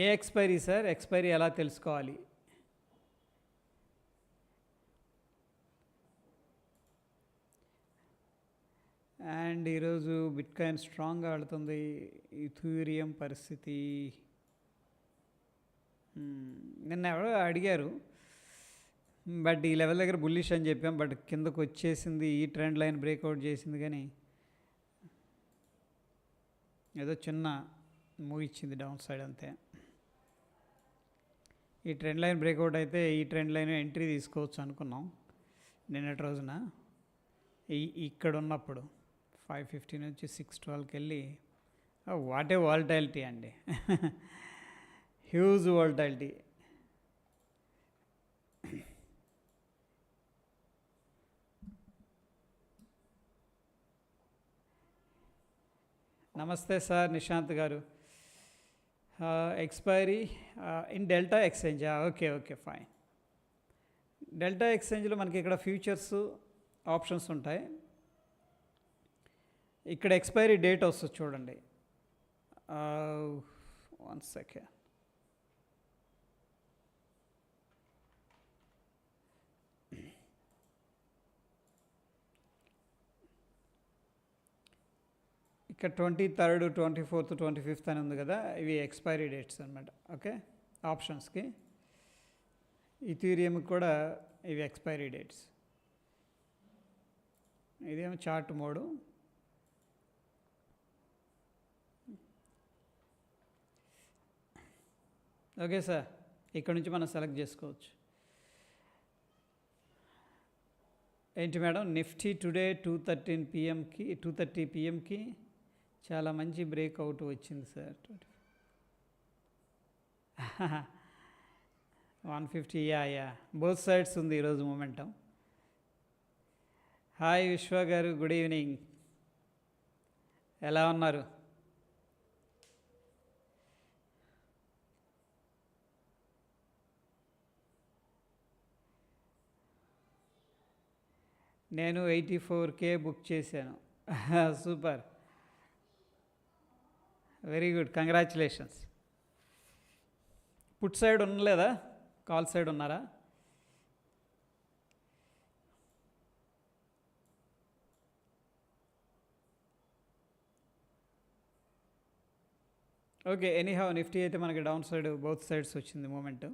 ఏ expiry sir? Expiry ఎలా తెలుసుకోవాలి? And ఈరోజు బిట్కాయిన్ స్ట్రాంగ్గా ఆడుతుంది. ఇథీరియం పరిస్థితి నిన్న ఎవరో అడిగారు, బట్ ఈ లెవెల్ దగ్గర బుల్లిష్ అని చెప్పాం, బట్ కిందకు వచ్చేసింది. ఈ ట్రెండ్ లైన్ బ్రేక్అవుట్ చేసింది, కానీ ఏదో చిన్న మూవ్ ఇచ్చింది డౌన్ సైడ్ అంతే. ఈ ట్రెండ్ లైన్ బ్రేక్అవుట్ అయితే ఈ ట్రెండ్ లైన్ ఎంట్రీ తీసుకోవచ్చు అనుకున్నాం నిన్నటి రోజున. ఇక్కడ ఉన్నప్పుడు 550 నుంచి 612కి వెళ్ళి వాటే వాలటాలిటీ అండి. Huge volatility. నమస్తే సార్ నిశాంత్ గారు. Expiry in Delta Exchange. Okay okay fine. Delta ఎక్స్చేంజ్లో మనకి ఇక్కడ ఫ్యూచర్స్ ఆప్షన్స్ ఉంటాయి. ఇక్కడ ఎక్స్పైరీ డేట్ వస్తుంది చూడండి. 1 సెకండ్. ఇక్కడ 23rd, 24th, 25th అని ఉంది కదా, ఇవి ఎక్స్పైరీ డేట్స్ అనమాట. ఓకే, ఆప్షన్స్కి. ఇథీరియం కూడా ఇవి ఎక్స్పైరీ డేట్స్. ఇదేమో చార్ట్ మోడు. ఓకే సార్, ఇక్కడ నుంచి మనం సెలెక్ట్ చేసుకోవచ్చు. ఏంటి మేడం, నిఫ్టీ టుడే 2:30 పిఎంకి చాలా మంచి బ్రేక్అవుట్ వచ్చింది సార్. 150. యా బోత్ సైడ్స్ ఉంది ఈరోజు మూమెంటం. హాయ్ విశ్వ గారు, గుడ్ ఈవినింగ్. ఎలా ఉన్నారు? నేను 84K బుక్ చేశాను. Super, very good, congratulations. Put side ఉండలేదా? కాల్ సైడ్ ఉన్నారా? ఓకే, ఎనీహౌ నిఫ్టీ అయితే మనకి డౌన్ సైడ్ బౌత్ సైడ్స్ వచ్చింది మూమెంట్.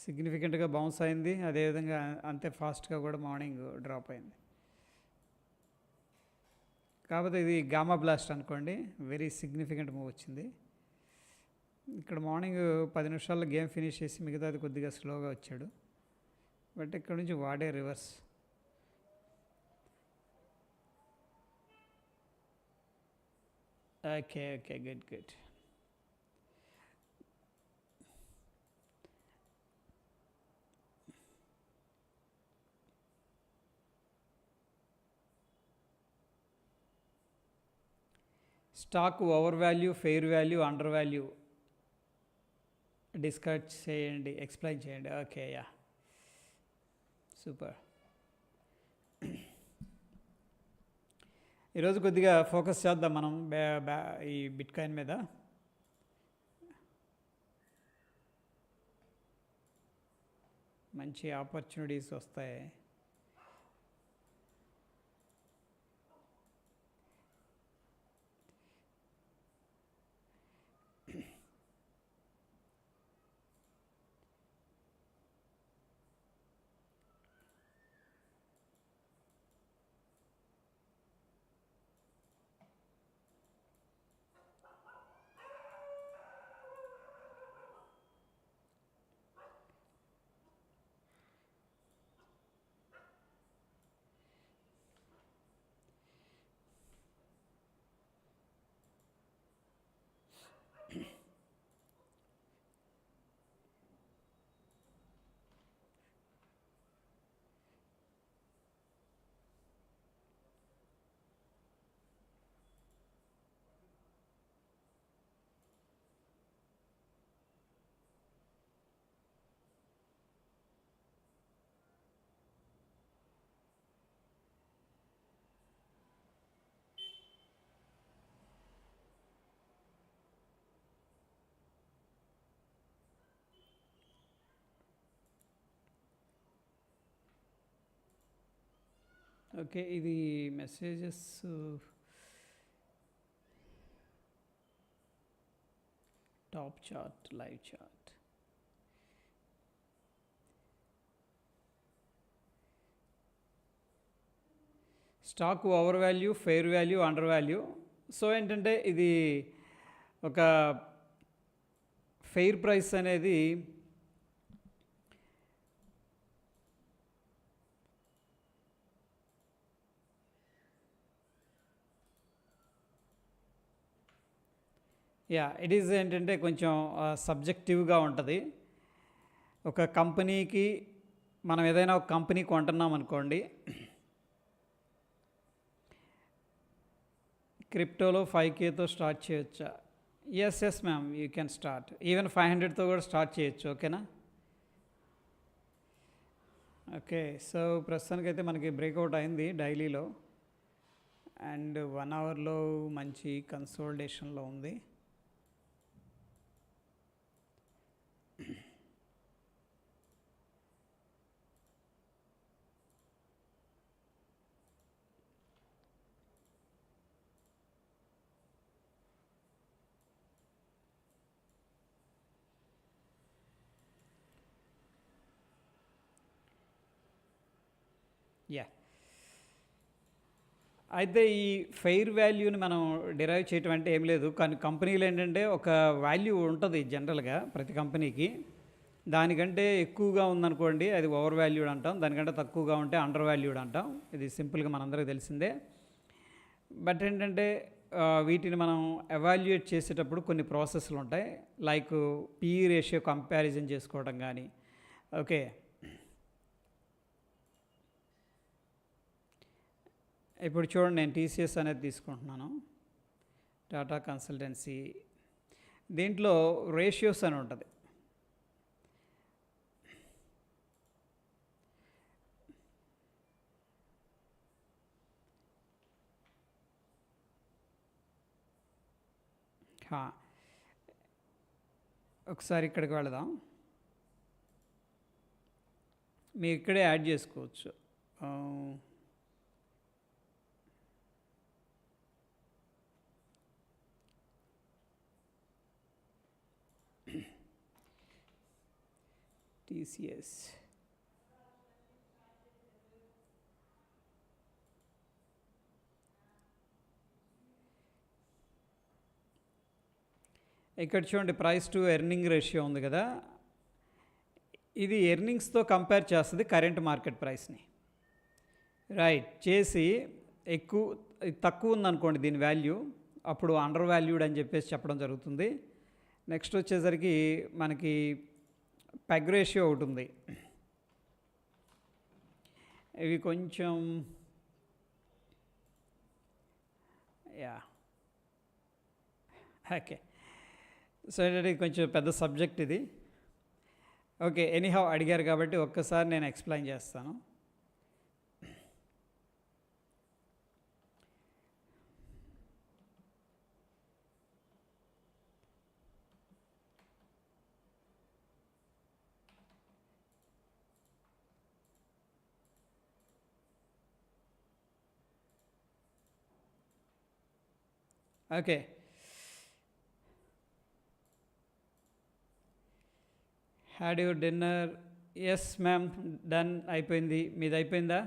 సిగ్నిఫికెంట్గా బౌన్స్ అయింది, అదేవిధంగా అంతే ఫాస్ట్గా కూడా మార్నింగ్ డ్రాప్ అయింది. కాకపోతే ఇది గామా బ్లాస్ట్ అనుకోండి, వెరీ సిగ్నిఫికెంట్ మూవ్ వచ్చింది. ఇక్కడ మార్నింగ్ 10 నిమిషాల్లో గేమ్ ఫినిష్ చేసి మిగతాది కొద్దిగా స్లోగా వచ్చాడు, బట్ ఇక్కడ నుంచి వాడే reverse. Okay okay, good good. Stock over value, fair value, under value discuss చేయండి, ఎక్స్ప్లెయిన్ చేయండి. Okay, yeah super. ఈరోజు కొద్దిగా ఫోకస్ చేద్దాం మనం ఈ బిట్కాయిన్ మీద. మంచి ఆపర్చునిటీస్ వస్తాయి. ఓకే, ఇది messages top chart, live chart. Stock over value, fair value, under value. So ఏంటంటే ఇది ఒక ఫెయిర్ ప్రైస్ అనేది ఇట్ ఈజ్ ఏంటంటే కొంచెం సబ్జెక్టివ్గా ఉంటుంది. ఒక కంపెనీకి మనం ఏదైనా ఒక కంపెనీ కొంటున్నాం అనుకోండి, క్రిప్టోలో 5Kతో స్టార్ట్ చేయొచ్చా? Yes ma'am, you can start. Even 500తో కూడా స్టార్ట్ చేయొచ్చు. ఓకేనా? ఓకే, సో ప్రస్తుతానికైతే మనకి బ్రేక్అవుట్ అయింది డైలీలో, అండ్ 1 అవర్లో మంచి కన్సోలిడేషన్లో ఉంది. అయితే ఈ ఫెయిర్ వాల్యూని మనం డిరైవ్ చేయటం అంటే ఏం లేదు, కానీ కంపెనీలు ఏంటంటే ఒక వాల్యూ ఉంటుంది జనరల్గా ప్రతి కంపెనీకి. దానికంటే ఎక్కువగా ఉందనుకోండి అది ఓవర్ వాల్యూడ్ అంటాం, దానికంటే తక్కువగా ఉంటే అండర్ వాల్యూడ్ అంటాం. ఇది సింపుల్గా మనందరికీ తెలిసిందే. బట్ ఏంటంటే వీటిని మనం ఎవాల్యుయేట్ చేసేటప్పుడు కొన్ని ప్రాసెస్లు ఉంటాయి, లైక్ PE రేషియో కంపారిజన్ చేసుకోవడం కానీ. ఓకే, ఇప్పుడు చూడండి, నేను TCS అనేది తీసుకుంటున్నాను, టాటా కన్సల్టెన్సీ. దీంట్లో రేషియోస్ అని ఉంటుంది. ఒకసారి ఇక్కడికి వెళదాం, మీరు ఇక్కడే యాడ్ చేసుకోవచ్చు. TCS ఇక్కడ చూడండి, ప్రైస్ టు ఎర్నింగ్ రేషియో ఉంది కదా, ఇది ఎర్నింగ్స్తో కంపేర్ చేస్తుంది కరెంట్ మార్కెట్ ప్రైస్ని. రైట్, చేసి తక్కువ ఉందనుకోండి దీని వాల్యూ, అప్పుడు అండర్ వాల్యూడ్ అని చెప్పేసి చెప్పడం జరుగుతుంది. నెక్స్ట్ వచ్చేసరికి మనకి పెగ్ రేషియో ఒకటి ఉంది. ఇవి కొంచెం ఓకే, సో ఏంటంటే ఇది కొంచెం పెద్ద సబ్జెక్ట్ ఇది. ఓకే, ఎనీహౌ అడిగారు కాబట్టి ఒక్కసారి నేను ఎక్స్ప్లెయిన్ చేస్తాను. Okay, had your dinner? Yes ma'am, done, అయిపోయింది. మీది అయిపోయిందా?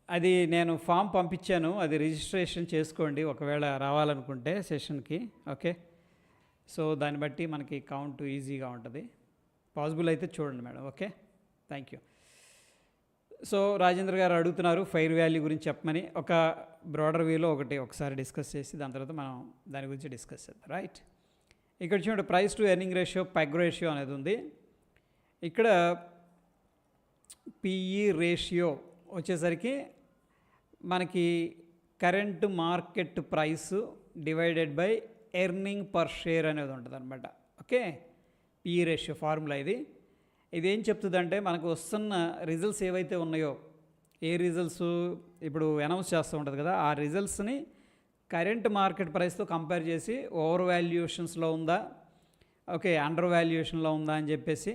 అది నేను ఫామ్ పంపించాను, అది రిజిస్ట్రేషన్ చేసుకోండి ఒకవేళ రావాలనుకుంటే సెషన్కి. ఓకే, సో దాన్ని బట్టి మనకి కౌంట్ ఈజీగా ఉంటుంది. పాసిబుల్ అయితే చూడండి madam. Okay, thank you. So Rajendra గారు అడుగుతున్నారు ఫెయిర్ వాల్యూ గురించి చెప్పమని. ఒక బ్రాడర్ వ్యూలో ఒకసారి డిస్కస్ చేసి దాని తర్వాత మనం దాని గురించి డిస్కస్ చేద్దాం. రైట్, ఇక్కడ చూడండి, price to earning ratio, peg ratio అనేది ఉంది. ఇక్కడ PE రేషియో వచ్చేసరికి మనకి current market price divided by earning per share అనేది ఉంటుంది అనమాట. ఓకే, PE రేషియో ఫార్ములా ఇది. ఇదేం చెప్తుందంటే మనకు వస్తున్న రిజల్ట్స్ ఏవైతే ఉన్నాయో, ఏ రిజల్ట్స్ ఇప్పుడు అనౌన్స్ చేస్తూ ఉంటుంది కదా, ఆ రిజల్ట్స్ని కరెంట్ మార్కెట్ ప్రైస్తో కంపేర్ చేసి ఓవర్ వాల్యుయేషన్స్లో ఉందా, ఓకే అండర్ వాల్యుయేషన్లో ఉందా అని చెప్పేసి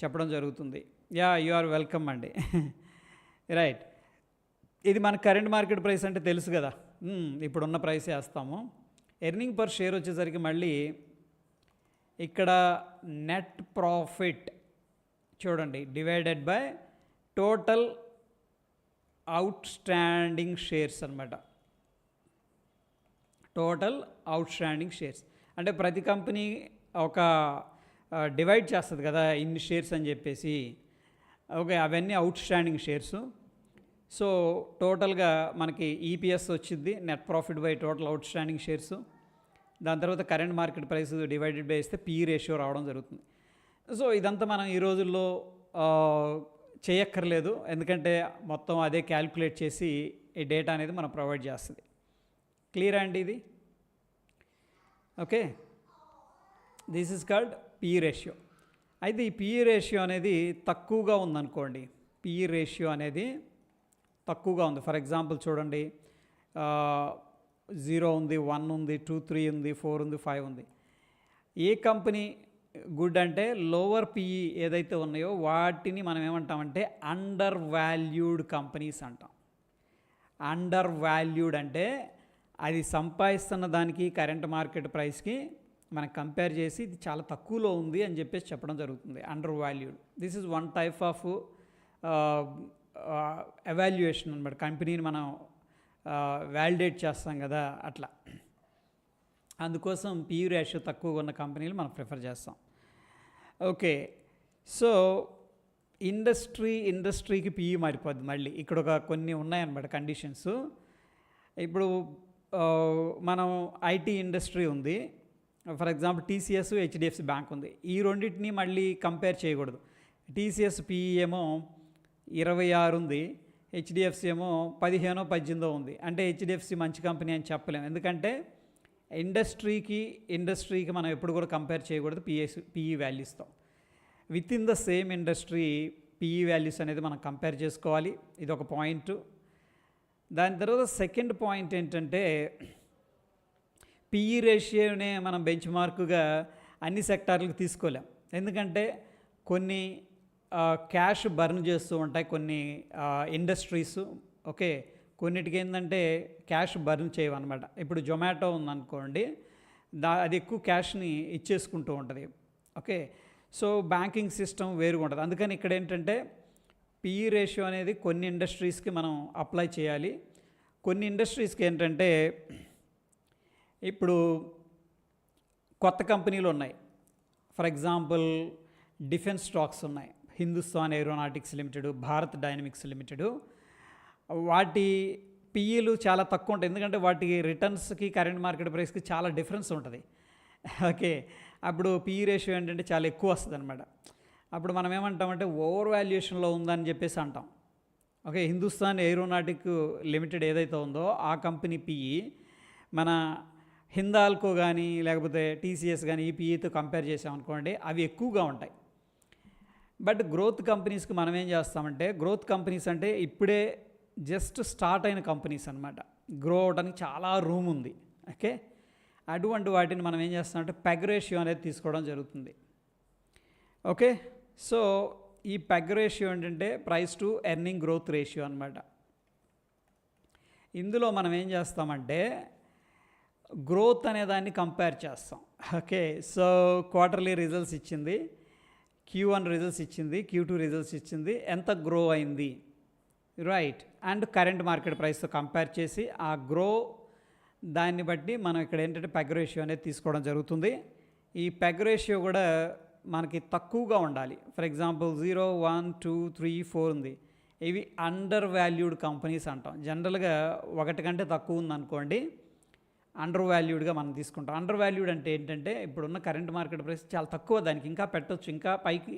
చెప్పడం జరుగుతుంది. యు ఆర్ వెల్కమ్ అండి. రైట్, ఇది మన కరెంట్ మార్కెట్ ప్రైస్ అంటే తెలుసు కదా, ఇప్పుడున్న ప్రైస్ వేస్తాము. ఎర్నింగ్ పర్ షేర్ వచ్చేసరికి మళ్ళీ ఇక్కడ నెట్ ప్రాఫిట్ చూడండి divided by total out standing shares అనమాట. టోటల్ అవుట్ స్టాండింగ్ షేర్స్ అంటే ప్రతి కంపెనీ ఒక డివైడ్ చేస్తుంది కదా ఇన్ని షేర్స్ అని చెప్పేసి. ఓకే, అవన్నీ అవుట్ స్టాండింగ్ షేర్స్. సో టోటల్గా మనకి ఈపీఎస్ వచ్చింది, net profit by total out standing shares. దాని తర్వాత current market price divided by ఇస్తే పీ రేషియో రావడం జరుగుతుంది. సో ఇదంతా మనం ఈ రోజుల్లో చేయక్కర్లేదు, ఎందుకంటే మొత్తం అదే క్యాల్కులేట్ చేసి ఈ డేటా అనేది మనం ప్రొవైడ్ చేస్తుంది. క్లియర్ అండి ఇది? Okay, this is called P ratio. అయితే ఈ పీ రేషియో అనేది తక్కువగా ఉందనుకోండి, పీ రేషియో అనేది తక్కువగా ఉంది. ఫర్ ఎగ్జాంపుల్ చూడండి, 0 ఉంది, 1 ఉంది, 2, 3 ఉంది, 4 ఉంది, 5 ఉంది. ఏ కంపెనీ గుడ్ అంటే లోవర్ పీఈ ఏదైతే ఉన్నాయో వాటిని మనం ఏమంటామంటే అండర్ వాల్యూడ్ కంపెనీస్ అంటాం. అండర్ వాల్యూడ్ అంటే అది సంపాదిస్తున్న దానికి కరెంట్ మార్కెట్ ప్రైస్కి మనం కంపేర్ చేసి ఇది చాలా తక్కువలో ఉంది అని చెప్పేసి చెప్పడం జరుగుతుంది. Under valued, this is one type of evaluation అనమాట. కంపెనీని మనం వ్యాలిడేట్ చేస్తాం కదా అట్లా. అందుకోసం పీ రేషియో తక్కువగా ఉన్న కంపెనీలు మనం ప్రిఫర్ చేస్తాం. ఓకే, సో ఇండస్ట్రీకి పీఈ మారిపోద్ది. మళ్ళీ ఇక్కడ కొన్ని ఉన్నాయన్నమాట కండిషన్స్. ఇప్పుడు మనం ఐటీ ఇండస్ట్రీ ఉంది, for example TCS, HDFC bank ఉంది. ఈ రెండింటిని మళ్ళీ కంపేర్ చేయకూడదు. టీసీఎస్ పీఈ ఏమో 26 ఉంది, హెచ్డిఎఫ్సి ఏమో 15, 18 ఉంది. అంటే హెచ్డిఎఫ్సి మంచి కంపెనీ అని చెప్పలేము, ఎందుకంటే ఇండస్ట్రీకి మనం ఎప్పుడు కూడా కంపేర్ చేయకూడదు పీఈ వాల్యూస్తో. Within the same industry PE values అనేది మనం కంపేర్ చేసుకోవాలి. ఇది ఒక పాయింట్. దాని తర్వాత సెకండ్ పాయింట్ ఏంటంటే పీఈ రేషియోనే మనం బెంచ్ మార్కుగా అన్ని సెక్టార్లకు తీసుకోలేం, ఎందుకంటే కొన్ని క్యాష్ బర్న్ చేస్తూ ఉంటాయి కొన్ని ఇండస్ట్రీస్. ఓకే, కొన్నిటికి ఏంటంటే క్యాష్ బర్న్ చేయవన్నమాట. ఇప్పుడు జొమాటో ఉందనుకోండి, అది ఎక్కువ క్యాష్ని ఇచ్చేసుకుంటూ ఉంటుంది. ఓకే, సో బ్యాంకింగ్ సిస్టమ్ వేరుగా ఉంటుంది. అందుకని ఇక్కడ ఏంటంటే పీఈ రేషియో అనేది కొన్ని ఇండస్ట్రీస్కి మనం అప్లై చేయాలి. కొన్ని ఇండస్ట్రీస్కి ఏంటంటే ఇప్పుడు కొత్త కంపెనీలు ఉన్నాయి. ఫర్ ఎగ్జాంపుల్ డిఫెన్స్ స్టాక్స్ ఉన్నాయి, Hindustan aeronautics limited, Bharat dynamics limited. వాటి పీఈలు చాలా తక్కువ ఉంటాయి, ఎందుకంటే వాటి రిటర్న్స్కి కరెంట్ మార్కెట్ ప్రైస్కి చాలా డిఫరెన్స్ ఉంటుంది. ఓకే, అప్పుడు పీఈ రేషియో ఏంటంటే చాలా ఎక్కువ వస్తుంది అనమాట. అప్పుడు మనం ఏమంటామంటే ఓవర్ వాల్యుయేషన్లో ఉందని చెప్పేసి అంటాం. ఓకే, హిందుస్థాన్ ఏరోనాటిక్ లిమిటెడ్ ఏదైతే ఉందో ఆ కంపెనీ పీఈ మన హిందాల్కో కానీ లేకపోతే టీసీఎస్ కానీ ఈ పీఈతో కంపేర్ చేసామనుకోండి అవి ఎక్కువగా ఉంటాయి. బట్ గ్రోత్ కంపెనీస్కి మనం ఏం చేస్తామంటే, గ్రోత్ కంపెనీస్ అంటే ఇప్పుడే జస్ట్ స్టార్ట్ అయిన కంపెనీస్ అనమాట, గ్రో అవడానికి చాలా రూమ్ ఉంది. ఓకే, అటువంటి వాటిని మనం ఏం చేస్తామంటే పెగ్ రేషియో అనేది తీసుకోవడం జరుగుతుంది. ఓకే, సో ఈ పెగ్ రేషియో ఏంటంటే price to earning growth ratio అనమాట. ఇందులో మనం ఏం చేస్తామంటే గ్రోత్ అనే దాన్ని కంపేర్ చేస్తాం. ఓకే, సో క్వార్టర్లీ రిజల్ట్స్ ఇచ్చింది, Q1 రిజల్ట్స్ ఇచ్చింది, Q2 రిజల్ట్స్ ఇచ్చింది, ఎంత గ్రో అయింది, రైట్, అండ్ కరెంట్ మార్కెట్ ప్రైస్తో కంపేర్ చేసి ఆ గ్రో దాన్ని బట్టి మనం ఇక్కడ ఏంటంటే పెగ్ రేషియో అనేది తీసుకోవడం జరుగుతుంది. ఈ పెగ్ రేషియో కూడా మనకి తక్కువగా ఉండాలి. ఫర్ ఎగ్జాంపుల్ 0, 1, 2, 3, 4 ఉంది, ఇవి అండర్ వాల్యూడ్ కంపెనీస్ అంటాం. జనరల్గా 1 కంటే తక్కువ ఉందనుకోండి అండర్ వాల్యూడ్గా మనం తీసుకుంటాం. అండర్ వాల్యూడ్ అంటే ఏంటంటే ఇప్పుడున్న కరెంట్ మార్కెట్ ప్రైస్ చాలా తక్కువ, దానికి ఇంకా పెట్టవచ్చు, ఇంకా పైకి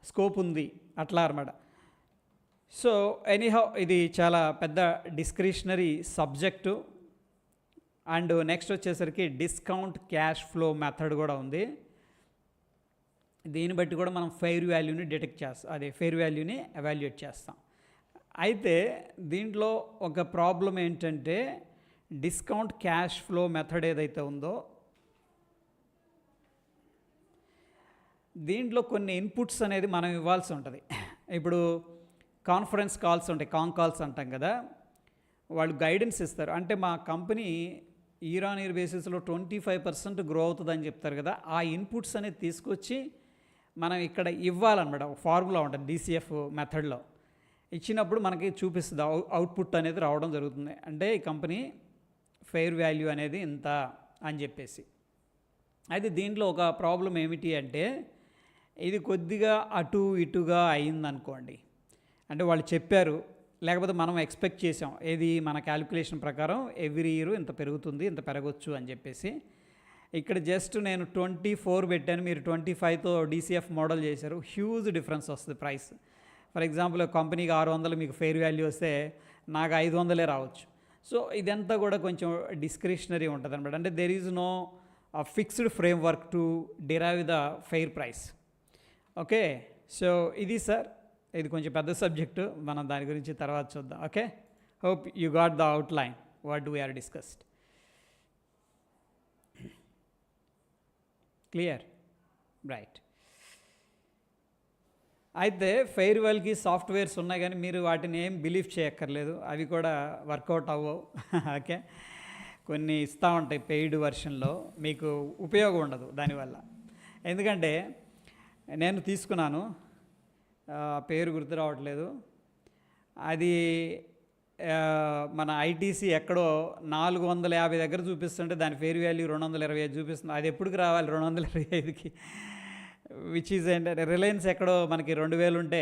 స్కోప్ ఉంది అట్లా అన్నమాట. సో ఎనీహౌ ఇది చాలా పెద్ద డిస్క్రిషనరీ సబ్జెక్టు. అండ్ నెక్స్ట్ వచ్చేసరికి డిస్కౌంట్ క్యాష్ ఫ్లో మెథడ్ కూడా ఉంది. దీన్ని బట్టి కూడా మనం ఫెయిర్ వాల్యూని డిటెక్ట్ చేస్తాం, అదే ఫెయిర్ వాల్యూని ఎవాల్యుయేట్ చేస్తాం. అయితే దీంట్లో ఒక ప్రాబ్లం ఏంటంటే డిస్కౌంట్ క్యాష్ ఫ్లో మెథడ్ ఏదైతే ఉందో దీంట్లో కొన్ని ఇన్పుట్స్ అనేది మనం ఇవ్వాల్సి ఉంటుంది. ఇప్పుడు కాన్ఫరెన్స్ కాల్స్ ఉంటాయి, కాల్స్ అంటాం కదా, వాళ్ళు గైడెన్స్ ఇస్తారు. అంటే మా కంపెనీ ఇయర్ ఆన్ ఇయర్ బేసిస్లో 25% గ్రో అవుతుందని చెప్తారు కదా, ఆ ఇన్పుట్స్ అనేది తీసుకొచ్చి మనం ఇక్కడ ఇవ్వాలన్నమాట. ఒక ఫార్ములా ఉంటుంది DCF మెథడ్లో. ఇచ్చినప్పుడు మనకి చూపిస్తుంది అవుట్పుట్ అనేది రావడం జరుగుతుంది. అంటే ఈ కంపెనీ ఫెయిర్ వాల్యూ అనేది ఇంత అని చెప్పేసి. అయితే దీంట్లో ఒక ప్రాబ్లం ఏమిటి అంటే, ఇది కొద్దిగా అటు ఇటుగా అయిందనుకోండి, అంటే వాళ్ళు చెప్పారు, లేకపోతే మనం ఎక్స్పెక్ట్ చేసాం, ఏది మన క్యాలిక్యులేషన్ ప్రకారం ఎవ్రీ ఇయర్ ఇంత పెరుగుతుంది, ఇంత పెరగచ్చు అని చెప్పేసి. ఇక్కడ జస్ట్ నేను 24 పెట్టాను, మీరు 25తో DCF మోడల్ చేశారు, హ్యూజ్ డిఫరెన్స్ వస్తుంది ప్రైస్. ఫర్ ఎగ్జాంపుల్ కంపెనీకి 600 మీకు ఫెయిర్ వాల్యూ వస్తే నాకు 500 రావచ్చు. సో ఇదంతా కూడా కొంచెం డిస్క్రిషనరీ ఉంటుంది అనమాట. అంటే there is no fixed framework to derive the fair price. Okay, so ఇది సార్, ఇది కొంచెం పెద్ద సబ్జెక్టు, మనం దాని గురించి తర్వాత చూద్దాం. Okay, hope you got the outline what we are discussed. Clear, right. అయితే ఫెయిర్ వాల్యూకి సాఫ్ట్వేర్స్ ఉన్నాయి, కానీ మీరు వాటిని ఏం బిలీవ్ చేయక్కర్లేదు, అవి కూడా వర్కౌట్ అవ్వవు. ఓకే, కొన్ని ఇస్తూ ఉంటాయి పెయిడ్ వర్షన్లో, మీకు ఉపయోగం ఉండదు దానివల్ల. ఎందుకంటే నేను తీసుకున్నాను, పేరు గుర్తు రావట్లేదు, అది మన ITC ఎక్కడో 450 దగ్గర చూపిస్తుంటే దాని ఫెయిర్ వాల్యూ 225 చూపిస్తుంది. అది ఎప్పటికి రావాలి 225కి? విచ్ ఈజ్ ఏంటంటే రిలయన్స్ ఎక్కడో మనకి 2000 ఉంటే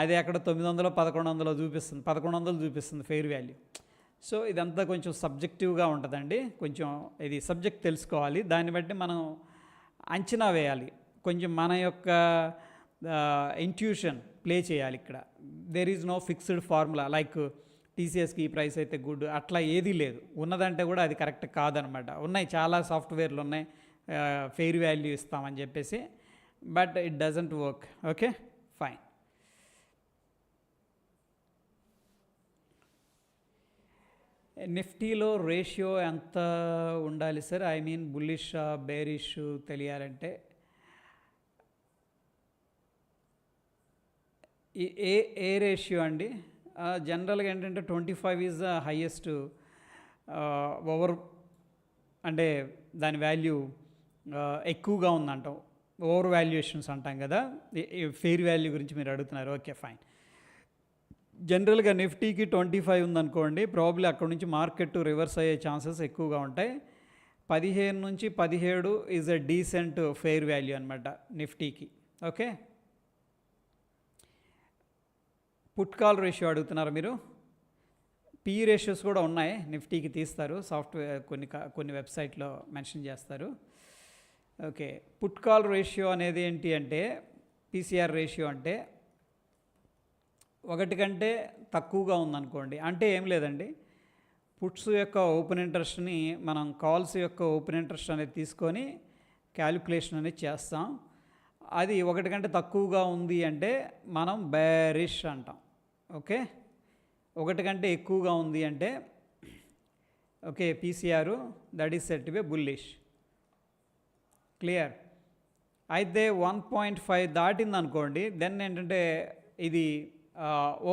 అది ఎక్కడో 900 1100 చూపిస్తుంది, 1100 చూపిస్తుంది ఫెయిర్ వాల్యూ. సో ఇదంతా కొంచెం సబ్జెక్టివ్గా ఉంటుందండి. కొంచెం ఇది సబ్జెక్ట్ తెలుసుకోవాలి, దాన్ని బట్టి మనం అంచనా వేయాలి, కొంచెం మన యొక్క ఇంట్యూషన్ ప్లే చేయాలి. ఇక్కడ there is no fixed formula like TCSకి ఈ ప్రైస్ అయితే గుడ్, అట్లా ఏదీ లేదు. ఉన్నదంటే కూడా అది కరెక్ట్ కాదనమాట. ఉన్నాయి చాలా సాఫ్ట్వేర్లు ఉన్నాయి ఫెయిర్ వాల్యూ ఇస్తామని చెప్పేసి, but it doesn't work. Okay, fine. నిఫ్టీలో రేషియో ఎంత ఉండాలి sir? I mean bullish bearish తెలియాలంటే ఏ రేషియో అండి? జనరల్గా ఏంటంటే 25 ఈజ్ ద హైయెస్ట్ ఓవర్, అంటే దాని వాల్యూ ఎక్కువగా ఉందంటాం, ఓవర్ వాల్యుయేషన్స్ అంటాం కదా. ఫెయిర్ వాల్యూ గురించి మీరు అడుగుతున్నారు. Okay, fine. జనరల్గా నిఫ్టీకి 25 ఉందనుకోండి, ప్రాబ్లీ అక్కడ నుంచి మార్కెట్ రివర్స్ అయ్యే ఛాన్సెస్ ఎక్కువగా ఉంటాయి. 15 నుంచి 17 is a decent fair value అనమాట నిఫ్టీకి. ఓకే, పుట్ కాల్ రేషియో అడుగుతున్నారు మీరు. PE రేషియోస్ కూడా ఉన్నాయి, నిఫ్టీకి తీస్తారు, సాఫ్ట్వేర్ కొన్ని వెబ్సైట్లో మెన్షన్ చేస్తారు. ఓకే, పుట్ కాల్ రేషియో అనేది ఏంటి అంటే, PCR రేషియో అంటే 1 కంటే తక్కువగా ఉందనుకోండి, అంటే ఏం లేదండి, పుట్స్ యొక్క ఓపెన్ ఇంట్రెస్ట్ని మనం కాల్స్ యొక్క ఓపెన్ ఇంట్రెస్ట్ అనేది తీసుకొని క్యాలిక్యులేషన్ అనేది చేస్తాం. అది 1 కంటే తక్కువగా ఉంది అంటే మనం బేరిష్ అంటాం. ఓకే, 1 కంటే ఎక్కువగా ఉంది అంటే okay PCR that is set to be bullish. Clear? అయితే 1.5 దాటింది అనుకోండి, దెన్ ఏంటంటే ఇది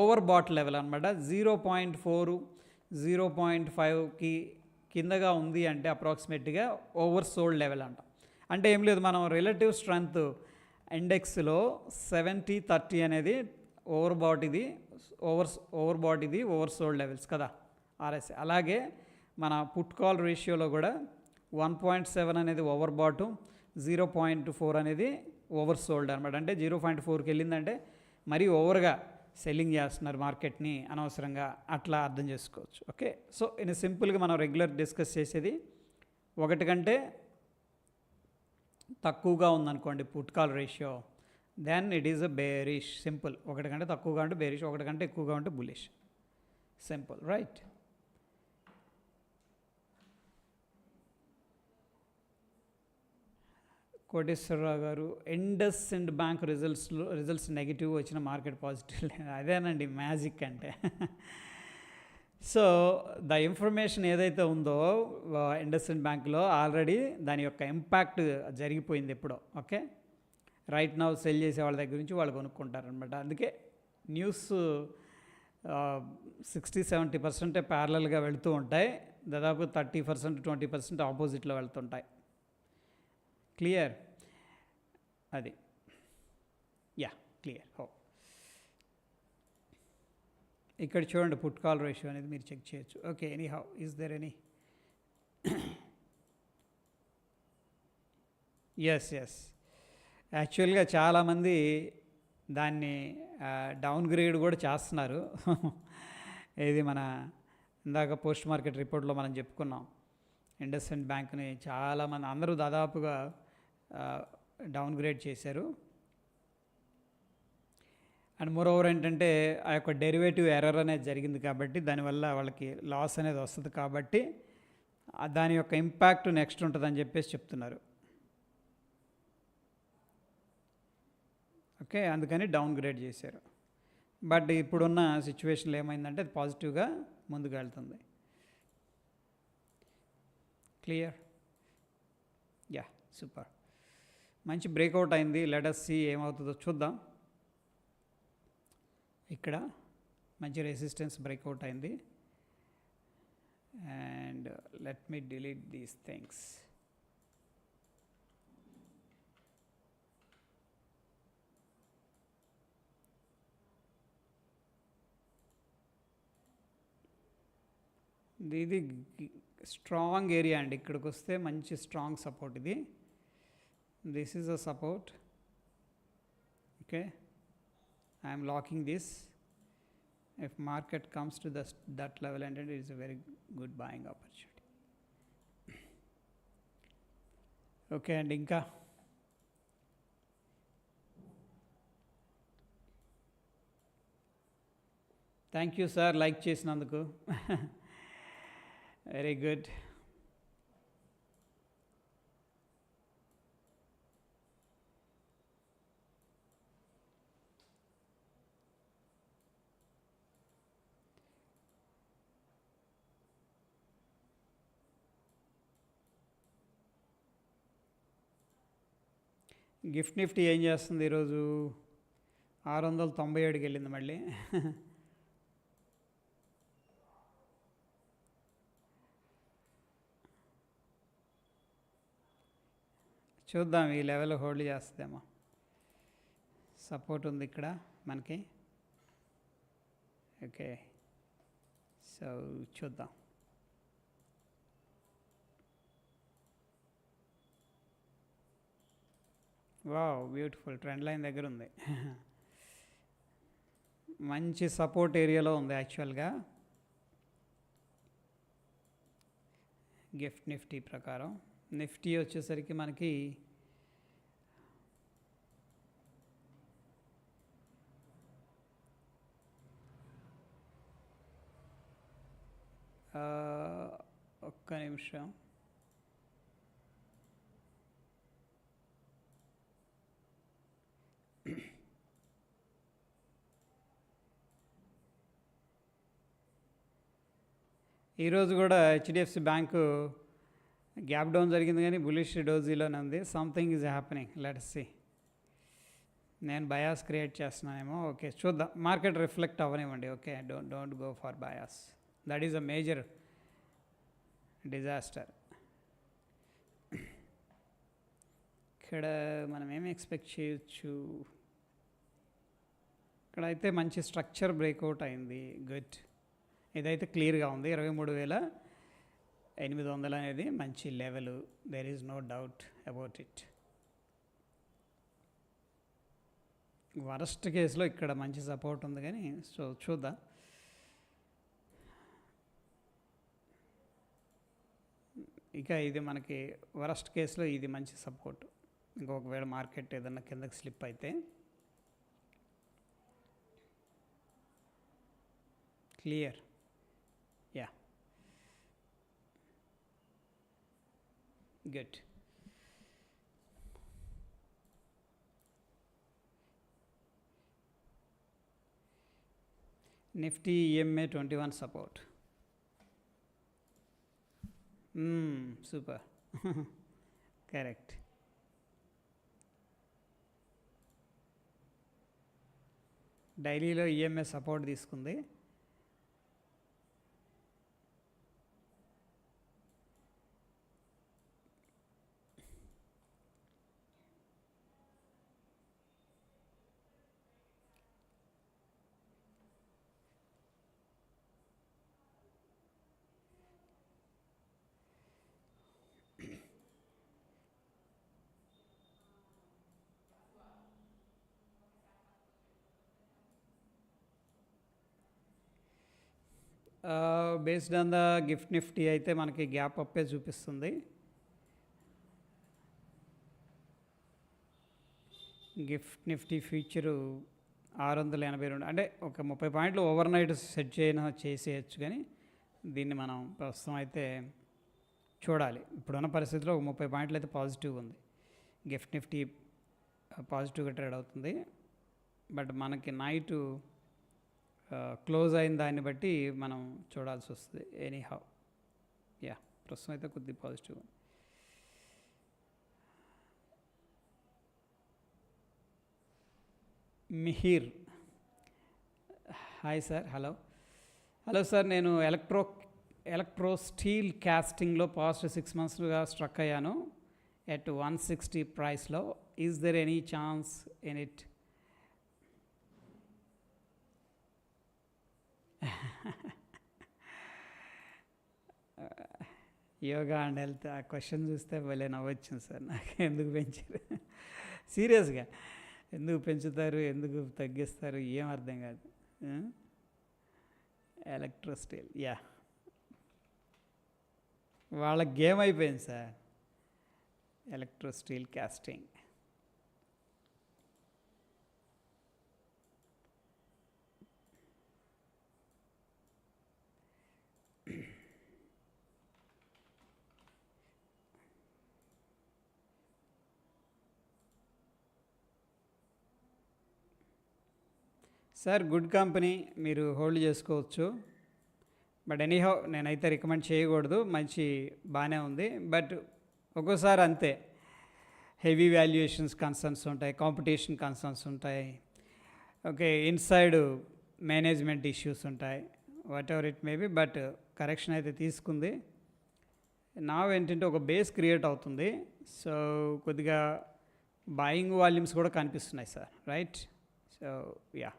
ఓవర్ బాట్ లెవెల్ అనమాట. 0.4 0.5కి కిందగా ఉంది అంటే అప్రాక్సిమేట్గా ఓవర్ సోల్డ్ లెవెల్ అంటాం. అంటే ఏం లేదు, మనం రిలేటివ్ స్ట్రెంగ్త్ ఇండెక్స్లో 70-30 అనేది ఓవర్ బాట్ ఇది, ఓవర్ సోల్డ్ లెవెల్స్ కదా, RSI. అలాగే మన పుట్ కాల్ రేషియోలో కూడా 1.7 అనేది ఓవర్ బాటు, 0.4 అనేది ఓవర్ సోల్డ్ అనమాట. అంటే 0.4కి వెళ్ళిందంటే మరీ ఓవర్గా సెల్లింగ్ చేస్తున్నారు మార్కెట్ని అనవసరంగా, అట్లా అర్థం చేసుకోవచ్చు. ఓకే, సో ఇది సింపుల్గా మనం రెగ్యులర్ డిస్కస్ చేసేది, 1 కంటే తక్కువగా ఉందనుకోండి put call ratio, then it is a bearish. Simple. 1 కంటే తక్కువగా ఉంటే బేరిష్, 1 కంటే ఎక్కువగా ఉంటే బులిష్. Simple, right? కోటేశ్వరరావు గారు, IndusInd బ్యాంక్ రిజల్ట్స్ నెగిటివ్ వచ్చిన మార్కెట్ పాజిటివ్. అదేనండి మ్యాజిక్ అంటే. సో ద ఇన్ఫర్మేషన్ ఏదైతే ఉందో IndusInd బ్యాంక్లో ఆల్రెడీ దాని యొక్క ఇంపాక్ట్ జరిగిపోయింది ఎప్పుడో. ఓకే, రైట్ నౌ సెల్ చేసే వాళ్ళ దగ్గర నుంచి వాళ్ళు కొనుక్కుంటారనమాట. అందుకే న్యూస్ 60-70% ప్యారలల్గా వెళుతూ ఉంటాయి, దాదాపు 30%-20% ఆపోజిట్లో వెళ్తుంటాయి. క్లియర్? అది యా క్లియర్. ఇక్కడ చూడండి పుట్ కాల్ రేషియో అనేది మీరు చెక్ చేయొచ్చు. Okay, anyhow is there any? Yes యాక్చువల్గా చాలామంది దాన్ని డౌన్ గ్రేడ్ కూడా చేస్తున్నారు. ఇది మన ఇందాక పోస్ట్ మార్కెట్ రిపోర్ట్లో మనం చెప్పుకున్నాం, ఇండస్ఇండ్ బ్యాంక్ని చాలామంది అందరూ దాదాపుగా డౌన్ గ్రేడ్ చేశారు. అండ్ మోరోవర్ ఏంటంటే ఆ యొక్క డెరివేటివ్ ఎర్రర్ అనేది జరిగింది కాబట్టి దానివల్ల వాళ్ళకి లాస్ అనేది వస్తుంది కాబట్టి దాని యొక్క ఇంపాక్ట్ నెక్స్ట్ ఉంటుందని చెప్పేసి చెప్తున్నారు. ఓకే, అందుకని డౌన్ గ్రేడ్ చేశారు. బట్ ఇప్పుడున్న సిచ్యువేషన్లో ఏమైందంటే అది పాజిటివ్గా ముందుకు వెళ్తుంది. క్లియర్? Yeah super. మంచి బ్రేక్అవుట్ అయింది. లెట్ us see ఏమవుతుందో చూద్దాం. ఇక్కడ మంచి రెసిస్టెన్స్ బ్రేక్అవుట్ అయింది. And let me delete these things. ఇది స్ట్రాంగ్ ఏరియా అండి. ఇక్కడికి వస్తే మంచి స్ట్రాంగ్ సపోర్ట్ ఇది. This is a support. Okay, I'm locking this. If market comes to that level అంటే it is a very good buying opportunity. Okay అండి, ఇంకా thank you sir like చేసినందుకు. Very good. గిఫ్ట్ నిఫ్టీ ఏం చేస్తుంది ఈరోజు? 697కి వెళ్ళింది మళ్ళీ. చూద్దాం ఈ లెవెల్ హోల్డ్ చేస్తుందేమో. సపోర్ట్ ఉంది ఇక్కడ మనకి. ఓకే, సో చూద్దాం. Wow, beautiful. ట్రెండ్ లైన్ దగ్గర ఉంది. మంచి సపోర్ట్ ఏరియాలో ఉంది యాక్చువల్గా గిఫ్ట్ నిఫ్టీ ప్రకారం. నిఫ్టీ వచ్చేసరికి మనకి ఒక్క నిమిషం. ఈరోజు కూడా హెచ్డిఎఫ్సి బ్యాంకు గ్యాప్ డౌన్ జరిగింది కానీ బులిష్ డోజీలోనే ఉంది. Something is happening. Let's see. నేను బయాస్ క్రియేట్ చేస్తున్నానేమో. ఓకే, చూద్దాం. మార్కెట్ రిఫ్లెక్ట్ అవ్వనివ్వండి. Okay, don't go for bias. That is a major disaster. ఇక్కడ మనం ఏమి ఎక్స్పెక్ట్ చేయొచ్చు? ఇక్కడైతే మంచి స్ట్రక్చర్ బ్రేక్అవుట్ అయింది. గుడ్. ఇదైతే క్లియర్గా ఉంది. 23,800 అనేది మంచి level. There is no doubt about it. Worst కేసులో ఇక్కడ మంచి సపోర్ట్ ఉంది కానీ సో చూద్దాం. ఇక ఇది మనకి వరస్ట్ కేసులో ఇది మంచి సపోర్ట్. ఇంకొకవేళ మార్కెట్ ఏదన్నా కిందకి స్లిప్ అయితే clear. Yeah good. Nifty EMA 21 support. Super. Correct. డైలీలో ఈఎంఏ సపోర్ట్ తీసుకుంది. Based on the gift Nifty అయితే మనకి గ్యాప్ అప్పే చూపిస్తుంది. గిఫ్ట్ నిఫ్టీ ఫ్యూచరు 682, అంటే ఒక 30 పాయింట్లు ఓవర్ నైట్ సెట్ చేసేయచ్చు, కానీ దీన్ని మనం ప్రస్తుతం అయితే చూడాలి. ఇప్పుడున్న పరిస్థితిలో ఒక 30 పాయింట్లు అయితే పాజిటివ్ ఉంది. గిఫ్ట్ నిఫ్టీ పాజిటివ్గా ట్రేడ్ అవుతుంది. బట్ మనకి నైట్ క్లోజ్ అయిన దాన్ని బట్టి మనం చూడాల్సి వస్తుంది. ఎనీ హౌ యా, ప్రస్తుతం అయితే కొద్దిగా positive. Mihir, hi sir. Hello sir, నేను ఎలక్ట్రో స్టీల్ క్యాస్టింగ్లో పాస్ట్ 6 monthsగా స్ట్రక్ అయ్యాను ఎట్ 160 ప్రైస్లో. Is there any chance in it? Yoga and health, ఆ క్వశ్చన్ చూస్తే భలే నవ్వొచ్చింది సార్ నాకు. ఎందుకు పెంచారు? సీరియస్గా ఎందుకు పెంచుతారు, ఎందుకు తగ్గిస్తారు, ఏం అర్థం కాదు. ఎలక్ట్రో స్టీల్, యా, వాళ్ళ గేమ్ అయిపోయింది sir. Electrosteel casting. Sir, good company, మీరు హోల్డ్ చేసుకోవచ్చు. బట్ ఎనీహౌ నేనైతే రికమెండ్ చేయకూడదు. మంచి బాగానే ఉంది, బట్ ఒక్కోసారి అంతే, హెవీ వాల్యుయేషన్స్ కన్సర్న్స్ ఉంటాయి, కాంపిటీషన్ కన్సర్న్స్ ఉంటాయి, ఓకే, ఇన్సైడ్ మేనేజ్మెంట్ ఇష్యూస్ ఉంటాయి, whatever it may be. But correction అయితే తీసుకుంది. నా ఏంటంటే ఒక బేస్ క్రియేట్ అవుతుంది. సో కొద్దిగా బాయింగ్ వాల్యూమ్స్ కూడా కనిపిస్తున్నాయి సార్, రైట్? సో యా,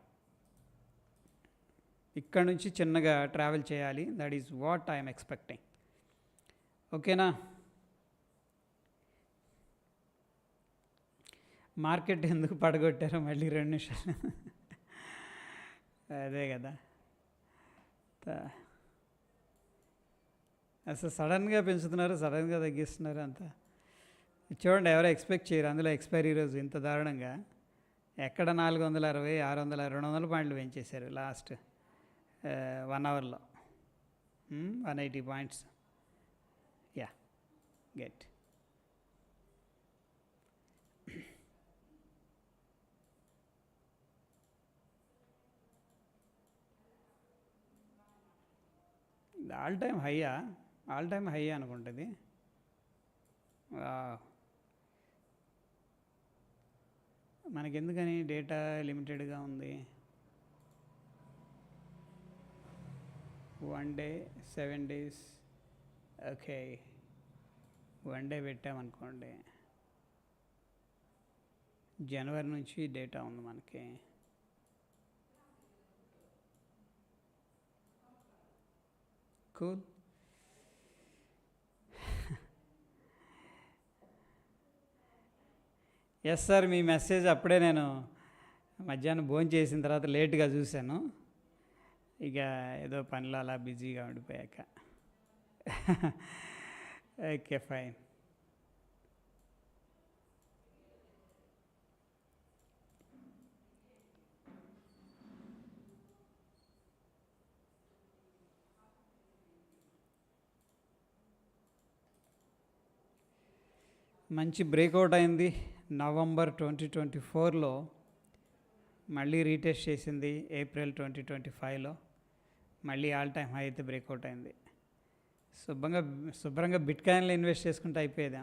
ఇక్కడ నుంచి చిన్నగా ట్రావెల్ చేయాలి. That is what I'm expecting. ఓకేనా? మార్కెట్ ఎందుకు పడగొట్టారో మళ్ళీ 2 నిమిషాలు. అదే కదా, అసలు సడన్గా పెంచుతున్నారు, సడన్గా తగ్గిస్తున్నారు అంతా. చూడండి, ఎవరో ఎక్స్పెక్ట్ చేయరు. అందులో ఎక్స్పైరీ రోజు ఇంత దారుణంగా ఎక్కడ 460, 600, 200 పాయింట్లు పెంచేశారు లాస్ట్ 1 అవర్లో. 180 points. Yeah, get. All time high అనుకుంటుంది. మనకెందుకని డేటా లిమిటెడ్గా ఉంది. 1 డే 7 days, ఓకే, 1 డే పెట్టామనుకోండి. జనవరి నుంచి డేటా ఉంది మనకి. కూల్. ఎస్ సార్, మీ మెసేజ్ అప్పుడే నేను మధ్యాహ్నం భోజనం చేసిన తర్వాత లేట్గా చూశాను. ఇక ఏదో పనిలో అలా బిజీగా ఉండిపోయాక. Okay, fine. మంచి బ్రేక్అవుట్ అయింది. నవంబర్ 2024లో మళ్ళీ రీటెస్ట్ చేసింది. ఏప్రిల్ 2025లో మళ్ళీ ఆల్ టైమ్ హై అయితే బ్రేక్అవుట్ అయింది. శుభ్రంగా బిట్కాయిన్లో ఇన్వెస్ట్ చేసుకుంటే అయిపోయేదా?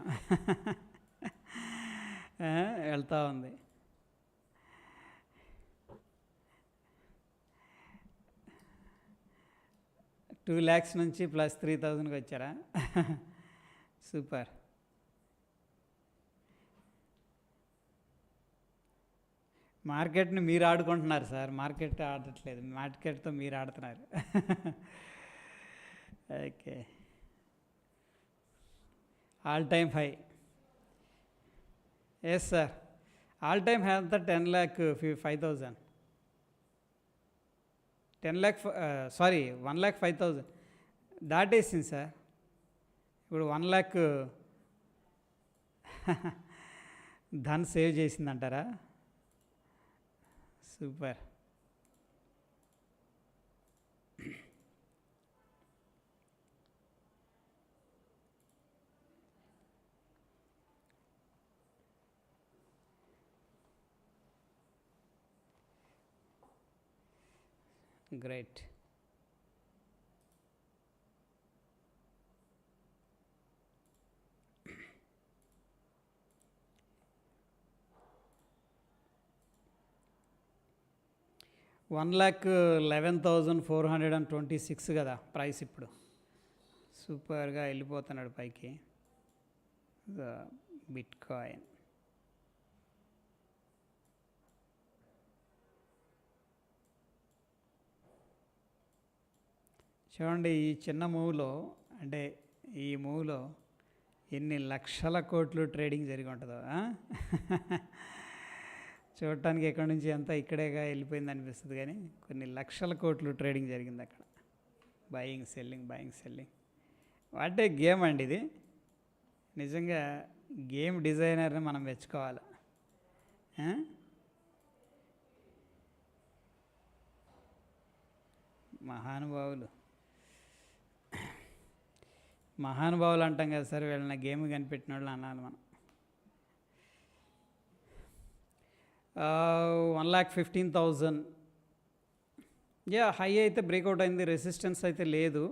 వెళ్తూ ఉంది. 2 lakhs నుంచి ప్లస్ 3,000కి వచ్చారా? సూపర్. మార్కెట్ని మీరు ఆడుకుంటున్నారు సార్, మార్కెట్ ఆడట్లేదు, మార్కెట్తో మీరు ఆడుతున్నారు. Okay. All time high. Yes sir, all time high అంతా 10,05,000. 1,05,000 దాటేసింది సార్. ఇప్పుడు 1 lakh ధన్ సేవ్ చేసిందంటారా? సూపర్. గ్రేట్. $1,11,426 కదా ప్రైస్ ఇప్పుడు. సూపర్గా వెళ్ళిపోతున్నాడు పైకి బిట్ కాయిన్. చూడండి, ఈ చిన్న మూవ్లో, అంటే ఈ మూవ్లో ఎన్ని లక్షల కోట్లు ట్రేడింగ్ జరిగి ఉంటుందో. చూడటానికి ఎక్కడి నుంచి అంతా ఇక్కడేగా వెళ్ళిపోయింది అనిపిస్తుంది, కానీ కొన్ని లక్షల కోట్లు ట్రేడింగ్ జరిగింది అక్కడ. Buying selling, buying selling. What a game అండి ఇది. నిజంగా గేమ్ డిజైనర్ని మనం మెచ్చుకోవాలి. మహానుభావులు అంటాం కదా సార్, వీళ్ళని గేమ్ కనిపెట్టిన వాళ్ళు అనాలి మనం. 1,15,000. హై అయితే బ్రేక్అవుట్ అయింది, రెసిస్టెన్స్ అయితే లేదు.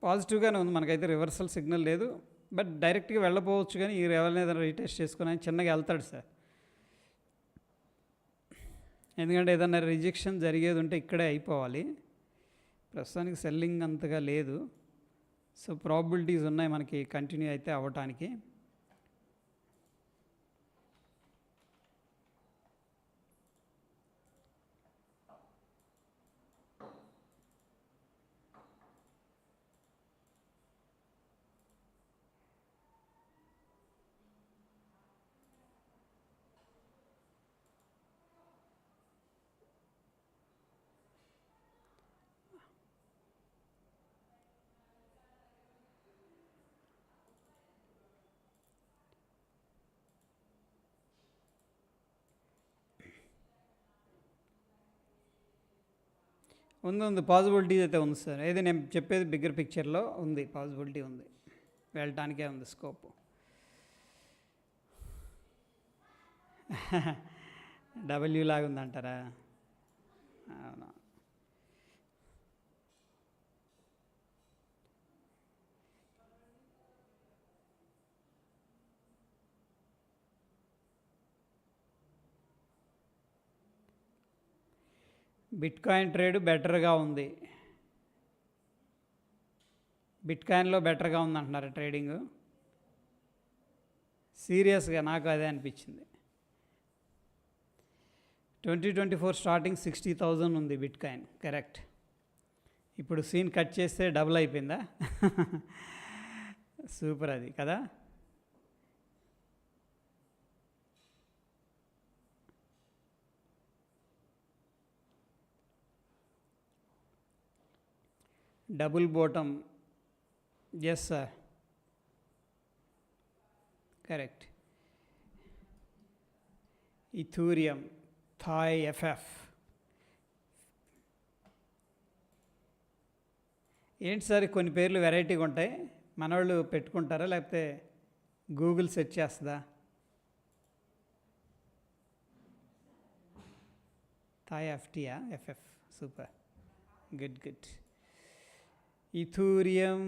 పాజిటివ్గానే ఉంది, మనకైతే రివర్సల్ సిగ్నల్ లేదు. బట్ డైరెక్ట్గా వెళ్ళపోవచ్చు, కానీ ఈ లెవెల్ని ఏదైనా రీటెస్ట్ చేసుకుని ఆయన చిన్నగా వెళ్తాడు సార్. ఎందుకంటే ఏదైనా రిజెక్షన్ జరిగేది ఉంటే ఇక్కడే అయిపోవాలి. ప్రస్తుతానికి సెల్లింగ్ అంతగా లేదు, సో ప్రాబిలిటీస్ ఉన్నాయి మనకి కంటిన్యూ అయితే అవ్వటానికి. ఉంది, పాసిబిలిటీ అయితే ఉంది సార్. ఏది నేను చెప్పేది బిగ్గర్ పిక్చర్లో ఉంది, పాసిబిలిటీ ఉంది, వెళ్ళటానికే ఉంది స్కోప్. డబ్ల్యూ లాగా ఉందంటారా? అవును. బిట్ కాయిన్ ట్రేడ్ బెటర్గా ఉంది, బిట్ కాయిన్లో బెటర్గా ఉంది అంటున్నారు ట్రేడింగ్. సీరియస్గా నాకు అదే అనిపించింది. 2024 స్టార్టింగ్ 60,000 ఉంది బిట్ కాయిన్, కరెక్ట్. ఇప్పుడు సీన్ కట్ చేస్తే డబుల్ అయిపోయిందా? సూపర్ అది కదా. Double bottom, yes sir, correct. Ethereum, థాయ్ ఎఫ్ఎఫ్. ఏంటి సార్ కొన్ని పేర్లు వెరైటీగా ఉంటాయి, మనవాళ్ళు పెట్టుకుంటారా లేకపోతే గూగుల్ సెర్చ్ చేస్తుందా? థాయ్ ఎఫ్టీయా? ఎఫ్ఎఫ్, super, good good. Ethereum,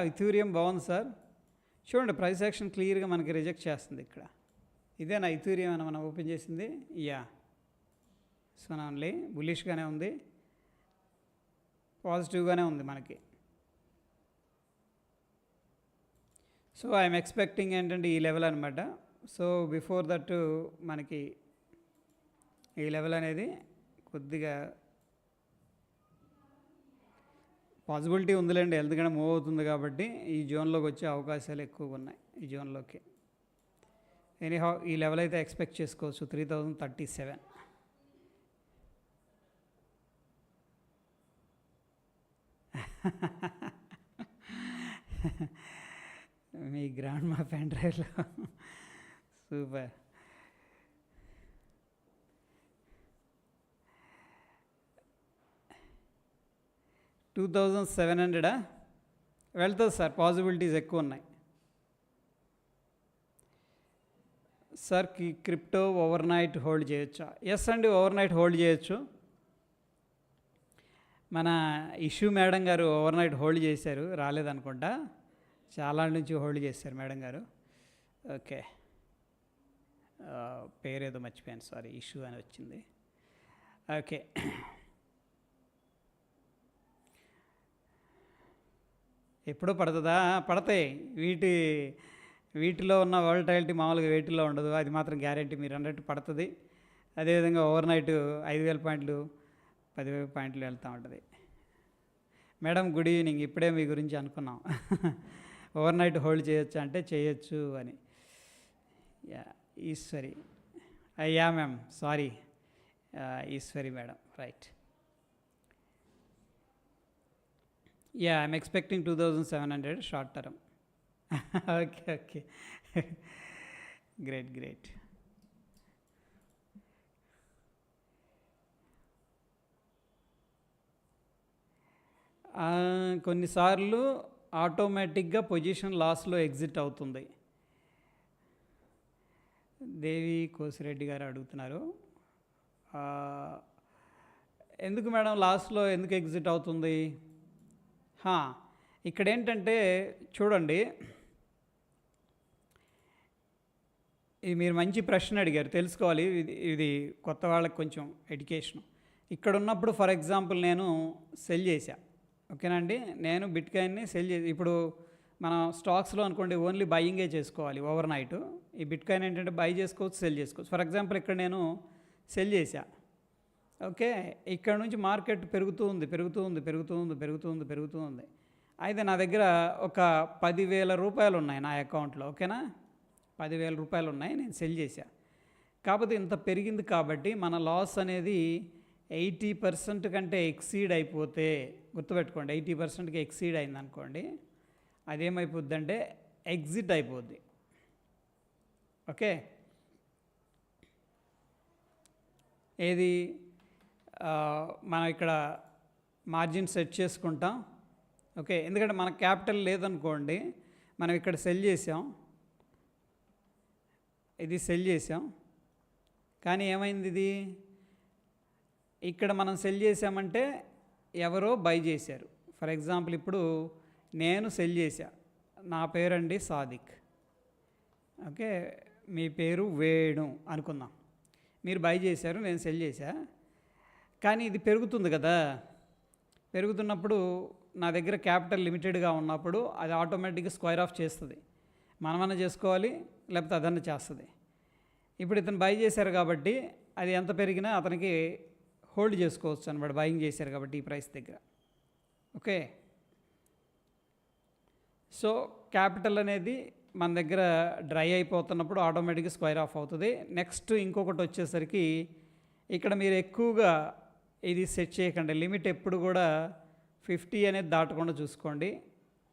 Ethereum బాగుంది సార్. చూడండి ప్రైస్ యాక్షన్ క్లియర్గా మనకి రిజెక్ట్ చేస్తుంది ఇక్కడ. ఇదేనా ఇథూరియం అని మనం ఓపెన్ చేసింది? సో ఓన్లీ బులిష్గానే ఉంది. పాజిటివ్గానే ఉంది మనకి. సో ఐఎమ్ ఎక్స్పెక్టింగ్ ఏంటంటే ఈ లెవెల్ అనమాట. సో బిఫోర్ దట్ మనకి ఈ లెవెల్ అనేది కొద్దిగా పాసిబిలిటీ ఉందిలేండి, ఎందుకంటే మూవ్ అవుతుంది కాబట్టి ఈ జోన్లోకి వచ్చే అవకాశాలు ఎక్కువగా ఉన్నాయి. ఈ జోన్లోకి ఎనీహౌ ఈ లెవెల్ అయితే ఎక్స్పెక్ట్ చేసుకోవచ్చు, 3037. మీ గ్రాండ్ మా పెన్ డ్రైవ్లో సూపర్. $2,700 వెళ్తుంది సార్, పాసిబిలిటీస్ ఎక్కువ ఉన్నాయి sir. Crypto over night hold చేయొచ్చా? ఎస్ అండి, ఓవర్ నైట్ హోల్డ్ చేయొచ్చు. మన ఇష్యూ మేడం గారు ఓవర్ నైట్ హోల్డ్ చేశారు, రాలేదనుకుంటా, చాలా నుంచి హోల్డ్ చేశారు మేడం గారు. ఓకే, పేరేదో మర్చిపోయాను, సారీ, ఇష్యూ అని వచ్చింది. ఓకే, ఎప్పుడో పడుతుందా? పడతాయి. వీటిలో ఉన్న వాలటాలిటీ మామూలుగా వేటిలో ఉండదు, అది మాత్రం గ్యారెంటీ, మీరు అన్నట్టు పడుతుంది. అదేవిధంగా ఓవర్ నైట్ 5,000 పాయింట్లు 10,000 పాయింట్లు వెళ్తూ ఉంటుంది. మేడం గుడ్ ఈవినింగ్, ఇప్పుడే మీ గురించి అనుకున్నాం. ఓవర్ నైట్ హోల్డ్ చేయొచ్చు అంటే చేయొచ్చు అని. Eshwari, yeah ma'am, sorry, Eshwari madam, right. Yeah, I'm expecting 2,700 short term. Okay, great. కొన్నిసార్లు ఆటోమేటిక్గా పొజిషన్ లాస్లో ఎగ్జిట్ అవుతుంది. దేవి కోసిరెడ్డి గారు అడుగుతున్నారు, ఎందుకు మేడం లాస్ట్లో ఎందుకు ఎగ్జిట్ అవుతుంది? ఇక్కడ ఏంటంటే చూడండి, ఇది మీరు మంచి ప్రశ్న అడిగారు, తెలుసుకోవాలి. ఇది కొత్త వాళ్ళకి కొంచెం ఎడ్యుకేషన్. ఇక్కడ ఉన్నప్పుడు ఫర్ ఎగ్జాంపుల్ నేను సెల్ చేశా, ఓకేనండి, నేను బిట్కాయిన్ని సెల్ చేసి, ఇప్పుడు మనం స్టాక్స్లో అనుకోండి ఓన్లీ బయింగే చేసుకోవాలి ఓవర్ నైట్. ఈ బిట్కాయిన్ ఏంటంటే బై చేసుకోవచ్చు, సెల్ చేసుకోవచ్చు. ఫర్ ఎగ్జాంపుల్ ఇక్కడ నేను సెల్ చేశా, ఓకే, ఇక్కడ నుంచి మార్కెట్ పెరుగుతూ ఉంది. అయితే నా దగ్గర ఒక 10,000 రూపాయలు ఉన్నాయి నా అకౌంట్లో, ఓకేనా, 10,000 రూపాయలు ఉన్నాయి, నేను సెల్ చేశా. కాకపోతే ఇంత పెరిగింది కాబట్టి మన లాస్ అనేది 80% కంటే ఎక్సీడ్ అయిపోతే, గుర్తుపెట్టుకోండి, 80%కి ఎక్సీడ్ అయింది అనుకోండి, అదేమైపోద్ది అంటే ఎగ్జిట్ అయిపోద్ది. ఓకే, ఏది మనం ఇక్కడ మార్జిన్ సెట్ చేసుకుంటాం. ఓకే, ఎందుకంటే మన క్యాపిటల్ లేదనుకోండి, మనం ఇక్కడ సెల్ చేసాం, ఇది సెల్ చేసాం, కానీ ఏమైంది, ఇది ఇక్కడ మనం సెల్ చేసామంటే ఎవరో బై చేశారు. ఫర్ ఎగ్జాంపుల్ ఇప్పుడు నేను సెల్ చేశా, నా పేరండి సాదిక్, ఓకే, మీ పేరు వేణు అనుకుందాం, మీరు బై చేశారు, నేను సెల్ చేశా. కానీ ఇది పెరుగుతుంది కదా, పెరుగుతున్నప్పుడు నా దగ్గర క్యాపిటల్ లిమిటెడ్గా ఉన్నప్పుడు అది ఆటోమేటిక్గా స్క్వేర్ ఆఫ్ చేస్తుంది. మనమన్నా చేసుకోవాలి, లేకపోతే అదన్నా చేస్తుంది. ఇప్పుడు ఇతను బై చేశారు కాబట్టి అది ఎంత పెరిగినా అతనికి హోల్డ్ చేసుకోవచ్చు అనమాట, బయింగ్ చేశారు కాబట్టి ఈ ప్రైస్ దగ్గర. ఓకే, సో క్యాపిటల్ అనేది మన దగ్గర డ్రై అయిపోతున్నప్పుడు ఆటోమేటిక్గా స్క్వేర్ ఆఫ్ అవుతుంది. నెక్స్ట్ ఇంకొకటి వచ్చేసరికి ఇక్కడ మీరు ఎక్కువగా ఇది సెట్ చేయకండి, లిమిట్ ఎప్పుడు కూడా 50 అనేది దాటకుండా చూసుకోండి.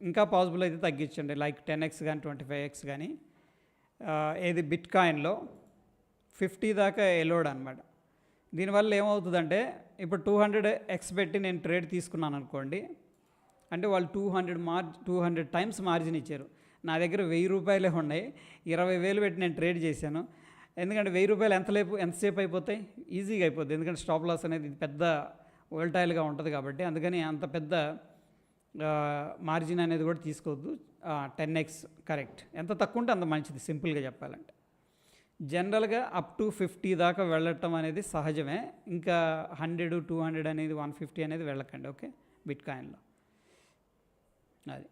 ఇంకా పాసిబుల్ అయితే తగ్గించండి, లైక్ 10x కానీ 25x కానీ. ఏది బిట్కాయిన్లో 50 దాకా ఎలోడ్ అనమాట. దీనివల్ల ఏమవుతుందంటే ఇప్పుడు 200x పెట్టి నేను ట్రేడ్ తీసుకున్నాను అనుకోండి, అంటే వాళ్ళు 200 టైమ్స్ మార్జిన్ ఇచ్చారు. నా దగ్గర 1,000 రూపాయలే ఉన్నాయి, 20,000 పెట్టి నేను ట్రేడ్ చేశాను. ఎందుకంటే 1,000 రూపాయలు ఎంతసేపు అయిపోతాయి, ఈజీగా అయిపోద్ది, ఎందుకంటే స్టాప్ లాస్ అనేది పెద్ద వోల్టైల్గా ఉంటుంది కాబట్టి. అందుకని అంత పెద్ద మార్జిన్ అనేది కూడా తీసుకోవద్దు. 10x కరెక్ట్, ఎంత తక్కువ ఉంటే అంత మంచిది, సింపుల్గా చెప్పాలంటే. జనరల్గా అప్ టు 50 దాకా వెళ్ళటం అనేది సహజమే, ఇంకా 100, 200 అనేది 150 అనేది వెళ్ళకండి. ఓకే, బిట్కాయిన్లో. అది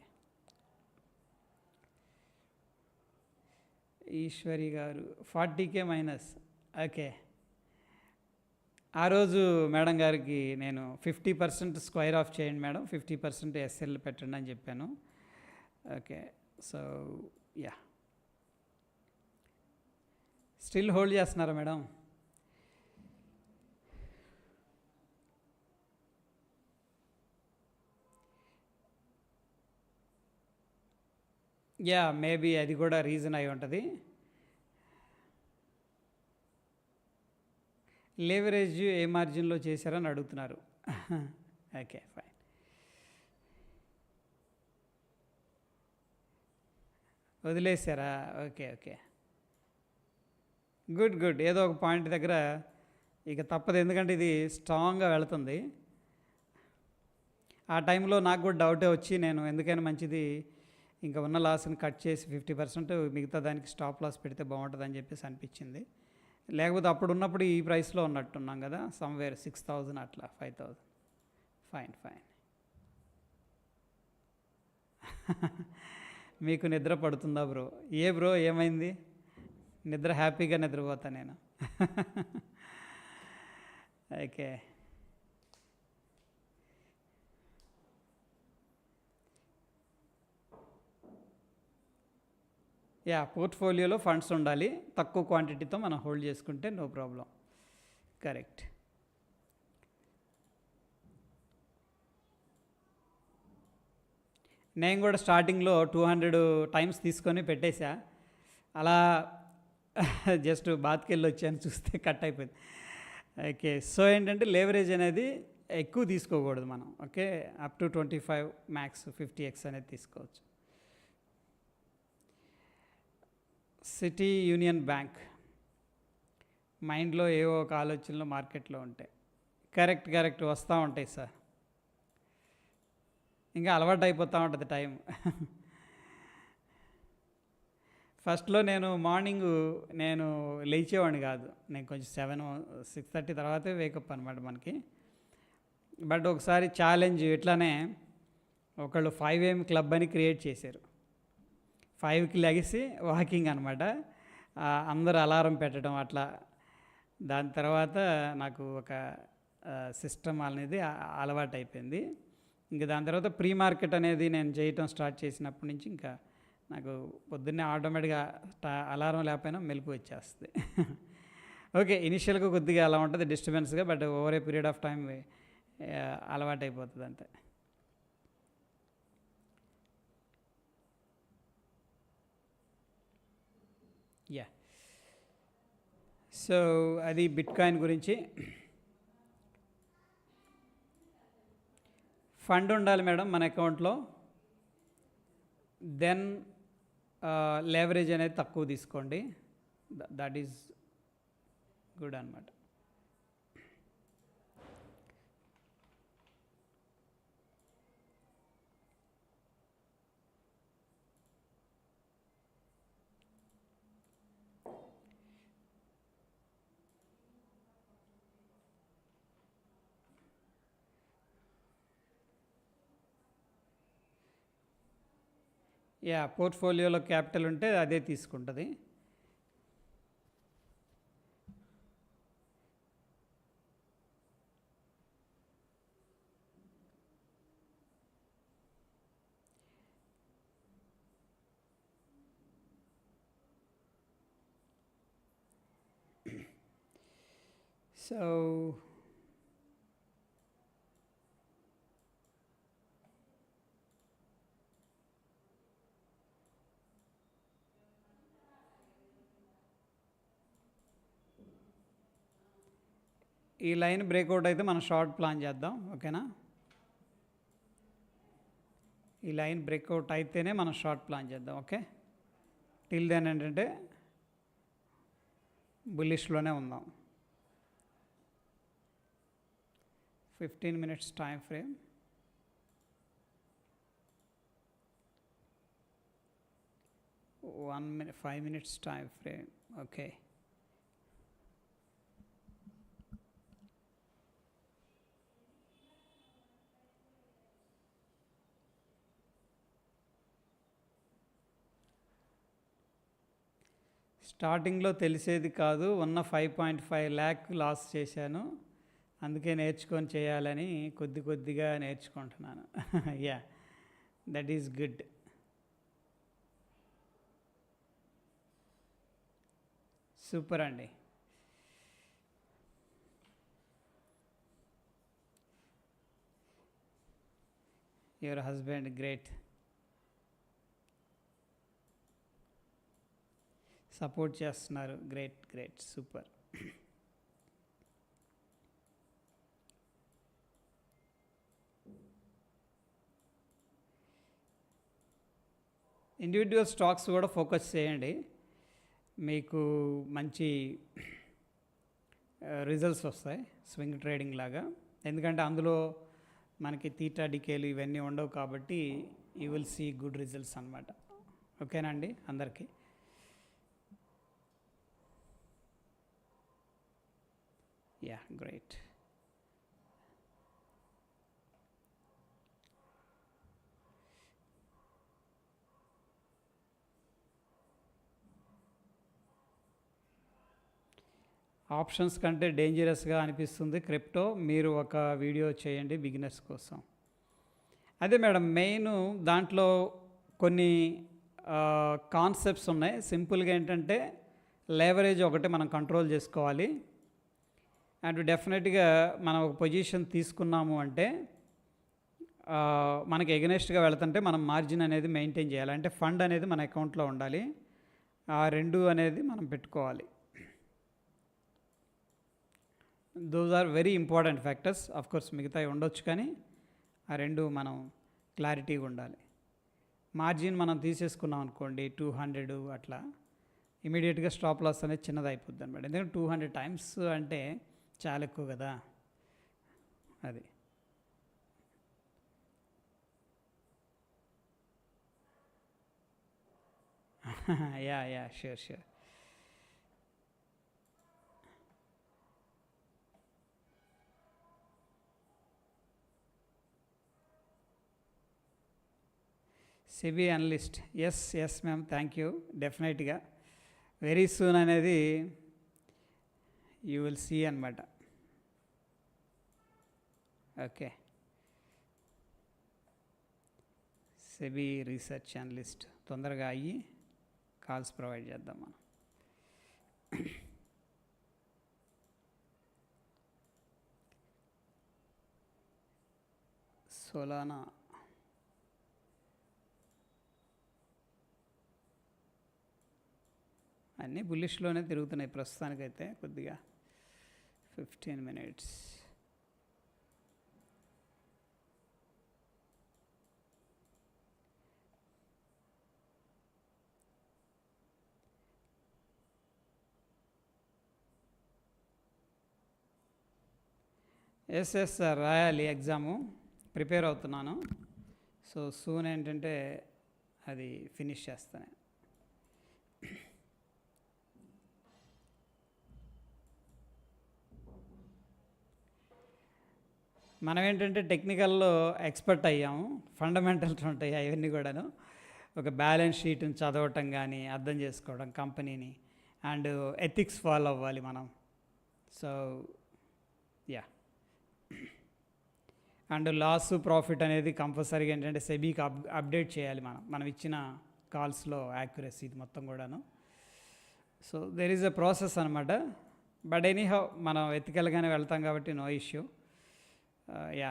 ఈశ్వరి గారు 40K మైనస్. ఓకే, ఆ రోజు మేడం గారికి నేను 50% స్క్వేర్ ఆఫ్ చేయండి మేడం, 50% ఎస్ఎల్ పెట్టండి అని చెప్పాను. Okay, so yeah, still hold చేస్తున్నారా మేడం? యా, మేబీ అది కూడా రీజన్ అయి ఉంటుంది. లేవరేజ్ ఏ మార్జిన్లో చేశారని అడుగుతున్నారు. Okay fine. వదిలేసారా? Okay okay, good good. ఏదో ఒక పాయింట్ దగ్గర ఇక తప్పదు, ఎందుకంటే ఇది స్ట్రాంగ్గా వెళుతుంది. ఆ టైంలో నాకు కూడా డౌటే వచ్చి నేను ఎందుకైనా మంచిది ఇంకా ఉన్న లాస్ని కట్ చేసి 50% మిగతా దానికి స్టాప్ లాస్ పెడితే బాగుంటుంది అని చెప్పేసి అనిపించింది. లేకపోతే అప్పుడు ఉన్నప్పుడు ఈ ప్రైస్లో ఉన్నట్టున్నాం కదా, సమ్వేర్ 6000 అట్లా 5000. Fine fine. మీకు నిద్ర పడుతుందా బ్రో? బ్రో ఏమైంది? నిద్ర హ్యాపీగా నిద్రపోతా నేను. ఓకే, యా, పోర్ట్ఫోలియోలో ఫండ్స్ ఉండాలి, తక్కువ క్వాంటిటీతో మనం హోల్డ్ చేసుకుంటే నో ప్రాబ్లం. కరెక్ట్. నేను కూడా స్టార్టింగ్లో 200 టైమ్స్ తీసుకొని పెట్టేశా, అలా జస్ట్ బాత్కి వెళ్ళి వచ్చాను, చూస్తే కట్ అయిపోయింది. ఓకే, సో ఏంటంటే లేవరేజ్ అనేది ఎక్కువ తీసుకోకూడదు మనం. Okay, up to 25 max 50x అనేది తీసుకోవచ్చు. సిటీ యూనియన్ బ్యాంక్ మైండ్లో ఏవో ఒక ఆలోచనలు మార్కెట్లో ఉంటాయి. కరెక్ట్ కరెక్ట్, వస్తూ ఉంటాయి సార్, ఇంకా అలవాటు అయిపోతూ ఉంటుంది టైం. ఫస్ట్లో నేను మార్నింగు లేచేవాడిని కాదు, నేను కొంచెం 6:30 తర్వాతే వేకప్ అనమాట మనకి. బట్ ఒకసారి ఛాలెంజ్ ఇట్లానే ఒకళ్ళు 5 AM క్లబ్ అని క్రియేట్ చేశారు. 5కి లెగిసి వాకింగ్ అనమాట, అందరూ అలారం పెట్టడం అట్లా. దాని తర్వాత నాకు ఒక సిస్టమ్ అనేది అలవాటు అయిపోయింది. ఇంకా దాని తర్వాత ప్రీ మార్కెట్ అనేది నేను చేయటం స్టార్ట్ చేసినప్పటి నుంచి ఇంకా నాకు పొద్దున్నే ఆటోమేటిక్గా అలారం లేకపోయినా మెలకు వచ్చేస్తుంది. ఓకే, ఇనిషియల్గా కొద్దిగా అలా ఉంటుంది డిస్టర్బెన్స్గా, but over a period of time అలవాటు అయిపోతుంది అంతే. యా, సో అది బిట్కాయిన్ గురించి. ఫండ్ ఉండాలి మేడం మన అకౌంట్లో, దెన్ లేవరేజ్ అనేది తక్కువ తీసుకోండి, దట్ ఈజ్ గుడ్ అనమాట. యా, పోర్ట్ఫోలియోలో క్యాపిటల్ ఉంటే అదే తీసుకుంటుంది. సో ఈ లైన్ బ్రేక్అవుట్ అయితే మనం షార్ట్ ప్లాన్ చేద్దాం, ఓకేనా? ఈ లైన్ బ్రేక్అవుట్ అయితేనే మనం షార్ట్ ప్లాన్ చేద్దాం. ఓకే, టిల్ దెన్ ఏంటంటే బుల్లిష్లోనే ఉందాం. 15 minutes time frame, 5 minutes time frame. Okay, స్టార్టింగ్లో తెలిసేది కాదు, ఉన్న 5.5 ల్యాక్ లాస్ చేశాను, అందుకే నేర్చుకొని చేయాలని కొద్ది కొద్దిగా నేర్చుకుంటున్నాను. Yeah, that is good. Super అండి. యువర్ హస్బెండ్ గ్రేట్, సపోర్ట్ చేస్తున్నారు. Great great, super. Individual stocks కూడా ఫోకస్ చేయండి, మీకు మంచి రిజల్ట్స్ వస్తాయి స్వింగ్ ట్రేడింగ్ లాగా. ఎందుకంటే అందులో మనకి తీటా డికేలు ఇవన్నీ ఉండవు కాబట్టి you will see good results అనమాట. ఓకేనా అండి అందరికీ? Yeah, great. ఆప్షన్స్ కంటే డేంజరస్గా అనిపిస్తుంది క్రిప్టో, మీరు ఒక వీడియో చేయండి బిగినర్స్ కోసం. అదే మేడం, మెయిన్ దాంట్లో కొన్ని కాన్సెప్ట్స్ ఉన్నాయి. సింపుల్గా ఏంటంటే లేవరేజ్ ఒకటి మనం కంట్రోల్ చేసుకోవాలి. అండ్ డెఫినెట్గా మనం ఒక పొజిషన్ తీసుకున్నాము అంటే మనకి ఎగనెస్ట్గా వెళ్తుంటే మనం మార్జిన్ అనేది మెయింటైన్ చేయాలి. అంటే ఫండ్ అనేది మన అకౌంట్లో ఉండాలి. ఆ రెండు అనేది మనం పెట్టుకోవాలి. Those are very important factors. Of course మిగతావి ఉండొచ్చు, కానీ ఆ రెండు మనం క్లారిటీగా ఉండాలి. మార్జిన్ మనం తీసేసుకున్నాం అనుకోండి 200 అట్లా, ఇమీడియట్గా స్టాప్ లాస్ అనేది చిన్నది అయిపోద్ది అనమాట. ఎందుకంటే 200 టైమ్స్ అంటే చాలా ఎక్కువ కదా అది. Yeah yeah, sure sure. SEBI analyst, yes yes ma'am, thank you. డెఫినెట్గా వెరీ సూన్ అనేది యూ విల్ సీ అనమాట. ఓకే, సెబీ రీసెర్చ్ అనలిస్ట్ తొందరగా అయ్యి కాల్స్ ప్రొవైడ్ చేద్దాం మనం. సోలానా అన్నీ బుల్లిష్లోనే తిరుగుతున్నాయి ప్రస్తుతానికైతే. కొద్దిగా 15 minutes. ఎస్ ఎస్ సార్, రాయాలి ఎగ్జాము, ప్రిపేర్ అవుతున్నాను. సో సూన్ ఏంటంటే అది ఫినిష్ చేస్తాను. మనం ఏంటంటే టెక్నికల్లో ఎక్స్పర్ట్ అయ్యాము, ఫండమెంటల్స్ ఉంటాయి అవన్నీ కూడాను. ఒక బ్యాలెన్స్ షీట్ని చదవటం కానీ అర్థం చేసుకోవడం కంపెనీని, అండ్ ఎథిక్స్ ఫాలో అవ్వాలి మనం. So yeah, and loss profit అనేది కంపల్సరీగా ఏంటంటే సెబీకి అప్డేట్ చేయాలి మనం ఇచ్చిన కాల్స్లో యాక్యురసీ ఇది మొత్తం కూడాను. So there is a process అనమాట. బట్ ఎనీహౌ మనం ఎథికల్గానే వెళ్తాం కాబట్టి no issue. Yeah,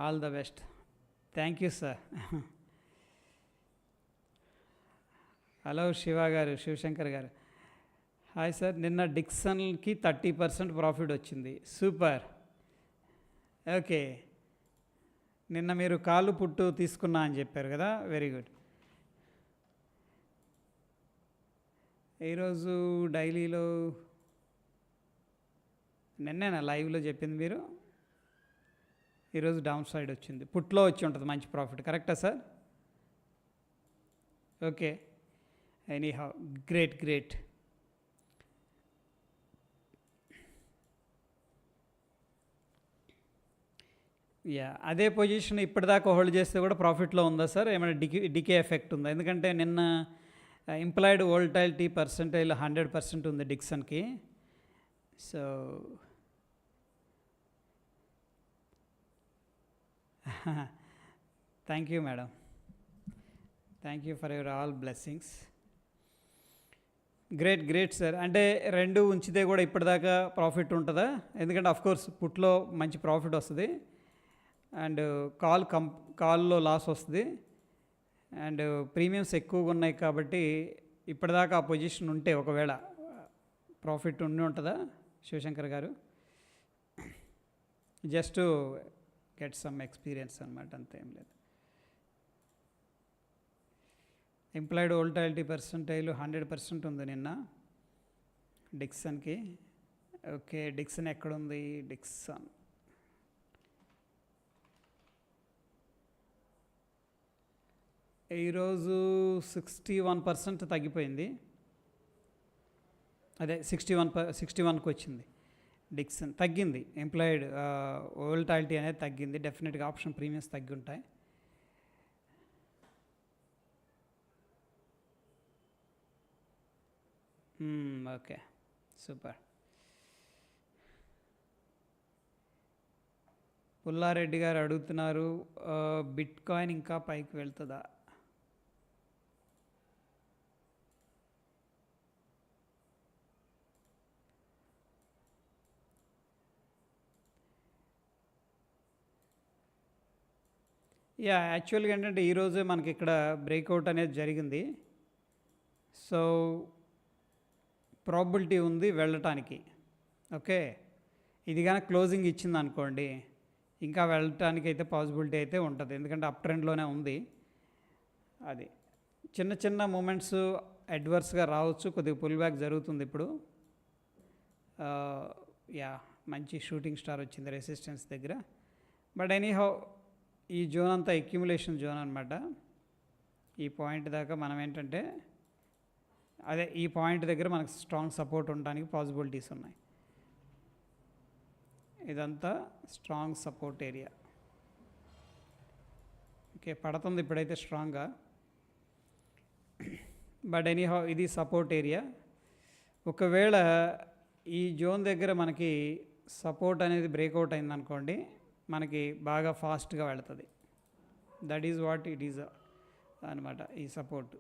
all the best. Thank you sir. Hello Shiva garu, Shivshankar garu, hi sir. నిన్న డిక్సన్కి 30% ప్రాఫిట్ వచ్చింది, సూపర్. ఓకే, నిన్న మీరు కాలు పుట్టు తీసుకున్నా అని చెప్పారు కదా, వెరీ గుడ్. ఈరోజు డైలీలో నిన్నేనా లైవ్లో చెప్పింది మీరు? ఈరోజు డౌన్ సైడ్ వచ్చింది, పుట్లో వచ్చి ఉంటుంది మంచి ప్రాఫిట్, కరెక్టా sir? Okay, anyhow great great. Yeah అదే పొజిషన్ ఇప్పటిదాకా హోల్డ్ చేస్తే కూడా ప్రాఫిట్లో ఉందా సార్? ఏమైనా డికే ఎఫెక్ట్ ఉందా? ఎందుకంటే నిన్న ఇంప్లాయిడ్ వోల్టాలిటీ పర్సంటైల్ 100% ఉంది డిక్సన్కి. So thank you madam, thank you for your all blessings. Great sir. అంటే రెండు ఉంచితే కూడా ఇప్పటిదాకా ప్రాఫిట్ ఉంటుందా? ఎందుకంటే అఫ్కోర్స్ పుట్లో మంచి ప్రాఫిట్ వస్తుంది అండ్ కాల్లో లాస్ వస్తుంది అండ్ ప్రీమియమ్స్ ఎక్కువగా ఉన్నాయి కాబట్టి ఇప్పటిదాకా ఆ పొజిషన్ ఉంటే ఒకవేళ ప్రాఫిట్ ఉండి ఉంటుందా శివశంకర్ గారు? జస్ట్ గెట్ సమ్ ఎక్స్పీరియన్స్ అనమాట, అంతే, ఏం లేదు. ఎంప్లాయిడ్ వోల్టాలిటీ పర్సంటైల్ 100% ఉంది నిన్న డిక్సన్కి. ఓకే, డిక్సన్ ఎక్కడుంది? డిక్సన్ ఈరోజు 61% తగ్గిపోయింది. అదే 61కి వచ్చింది. డిక్సన్ తగ్గింది. ఎంప్లాయిడ్ వోల్టాలిటీ అనేది తగ్గింది. డెఫినెట్గా ఆప్షన్ ప్రీమియమ్స్ తగ్గి ఉంటాయి. Okay, super. పుల్లారెడ్డి గారు అడుగుతున్నారు, బిట్ కాయిన్ ఇంకా పైకి వెళ్తుందా? యాక్చువల్గా ఏంటంటే ఈరోజే మనకి ఇక్కడ బ్రేక్అవుట్ అనేది జరిగింది. సో ప్రాబిలిటీ ఉంది వెళ్ళటానికి. ఓకే, ఇది కానీ క్లోజింగ్ ఇచ్చింది అనుకోండి, ఇంకా వెళ్ళటానికి అయితే పాసిబిలిటీ అయితే ఉంటుంది, ఎందుకంటే అప్ ట్రెండ్లోనే ఉంది. అది చిన్న మూమెంట్స్ అడ్వర్స్గా రావచ్చు, కొద్దిగా పుల్ బ్యాక్ జరుగుతుంది ఇప్పుడు. మంచి షూటింగ్ స్టార్ వచ్చింది రెసిస్టెన్స్ దగ్గర. బట్ ఎనీహౌ ఈ జోన్ అంతా అక్యుములేషన్ జోన్ అనమాట. ఈ పాయింట్ దాకా మనం ఏంటంటే ఈ పాయింట్ దగ్గర మనకు స్ట్రాంగ్ సపోర్ట్ ఉండడానికి పాసిబిలిటీస్ ఉన్నాయి. ఇదంతా స్ట్రాంగ్ సపోర్ట్ ఏరియా. ఓకే, పడుతుంది ఇప్పుడైతే స్ట్రాంగ్గా. బట్ ఎనీహౌ ఇది సపోర్ట్ ఏరియా. ఒకవేళ ఈ జోన్ దగ్గర మనకి సపోర్ట్ అనేది బ్రేక్అవుట్ అయిందనుకోండి, మనకి బాగా ఫాస్ట్గా వెళుతుంది. That is what it is అనమాట ఈ సపోర్ట్.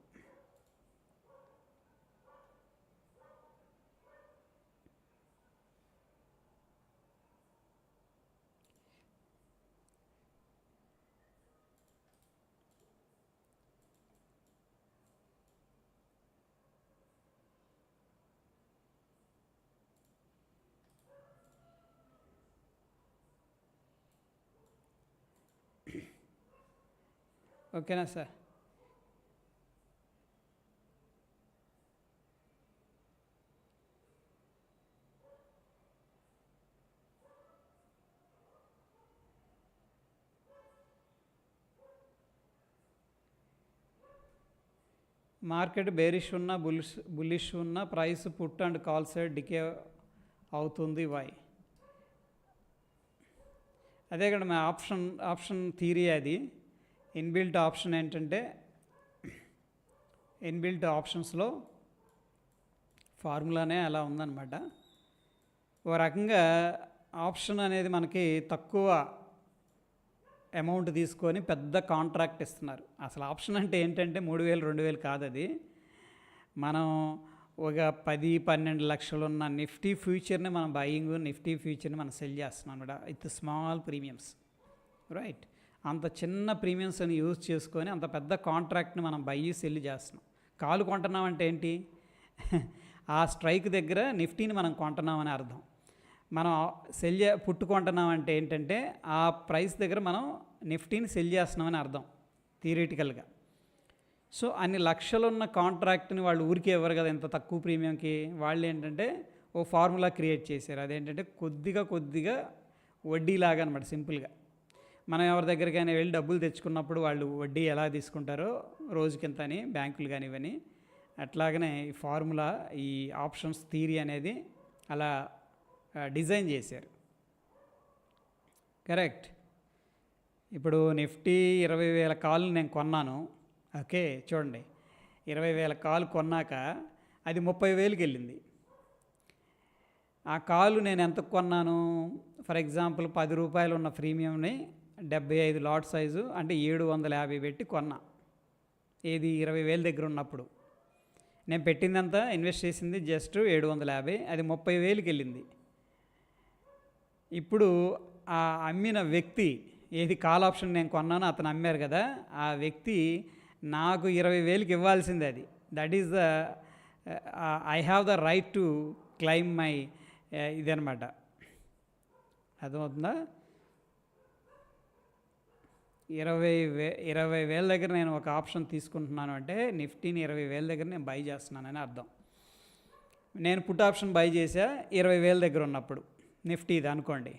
ఓకేనా సార్? మార్కెట్ బేరిష్ ఉన్న బుల్లిష్ ఉన్న price put and call side decay అవుతుంది. వై? అదే కదా మా ఆప్షన్ థియరీ. అది ఇన్బిల్ట్ ఆప్షన్ ఏంటంటే, ఇన్బిల్ట్ ఆప్షన్స్లో ఫార్ములానే అలా ఉందన్నమాట. ఓ రకంగా ఆప్షన్ అనేది మనకి తక్కువ అమౌంట్ తీసుకొని పెద్ద కాంట్రాక్ట్ ఇస్తున్నారు. అసలు ఆప్షన్ అంటే ఏంటంటే 3,000 2,000 కాదు. అది మనం ఒక 10-12 లక్షలు ఉన్న నిఫ్టీ ఫ్యూచర్ని మనం బయింగ్, నిఫ్టీ ఫ్యూచర్ని మనం సెల్ చేస్తున్నాం అనమాట విత్ స్మాల్ ప్రీమియమ్స్, రైట్? అంత చిన్న ప్రీమియమ్స్ని యూజ్ చేసుకొని అంత పెద్ద కాంట్రాక్ట్ని మనం సెల్ చేస్తున్నాం. కాలు కొంటున్నామంటే ఏంటి? ఆ స్ట్రైక్ దగ్గర నిఫ్టీని మనం కొంటున్నామని అర్థం. మనం కొంటున్నామంటే ఏంటంటే ఆ ప్రైస్ దగ్గర మనం నిఫ్టీని సెల్ చేస్తున్నామని అర్థం థియరిటికల్గా. సో అన్ని లక్షలున్న కాంట్రాక్ట్ని వాళ్ళు ఊరికే ఇవ్వరు కదా ఇంత తక్కువ ప్రీమియంకి. వాళ్ళు ఏంటంటే ఓ ఫార్ములా క్రియేట్ చేశారు. అదేంటంటే కొద్దిగా వడ్డీలాగా అనమాట. సింపుల్గా మనం ఎవరి దగ్గరికైనా వెళ్ళి డబ్బులు తెచ్చుకున్నప్పుడు వాళ్ళు వడ్డీ ఎలా తీసుకుంటారో రోజుకింత అని, బ్యాంకులు కానీ ఇవన్నీ, అట్లాగనే ఈ ఫార్ములా, ఈ ఆప్షన్స్ థియరీ అనేది అలా డిజైన్ చేశారు. కరెక్ట్. ఇప్పుడు నిఫ్టీ 20,000 కాల్ నేను కొన్నాను. ఓకే, చూడండి, 20,000 కాల్ కొన్నాక అది 30,000కి వెళ్ళింది. ఆ కాలు నేను ఎంత కొన్నాను? ఫర్ ఎగ్జాంపుల్ ₹10 ఉన్న ప్రీమియంని 75 లాట్ సైజు అంటే 750 పెట్టి కొన్నా. ఏది 20,000 దగ్గర ఉన్నప్పుడు నేను పెట్టిందంతా ఇన్వెస్ట్ చేసింది జస్ట్ 750, అది 30,000కి వెళ్ళింది. ఇప్పుడు ఆ అమ్మిన వ్యక్తి, ఏది కాల్ ఆప్షన్ నేను కొన్నానో అతను అమ్మారు కదా, ఆ వ్యక్తి నాకు 20,000కి ఇవ్వాల్సిందే. అది that is the I have the right to claim my ఇదనమాట. అర్థమవుతుందా? 20,000 దగ్గర నేను ఒక ఆప్షన్ తీసుకుంటున్నాను అంటే నిఫ్టీని 20,000 దగ్గర నేను బై చేస్తున్నానని అర్థం. నేను పుట్ ఆప్షన్ బై చేసా 20,000 దగ్గర ఉన్నప్పుడు, నిఫ్టీది అనుకోండి.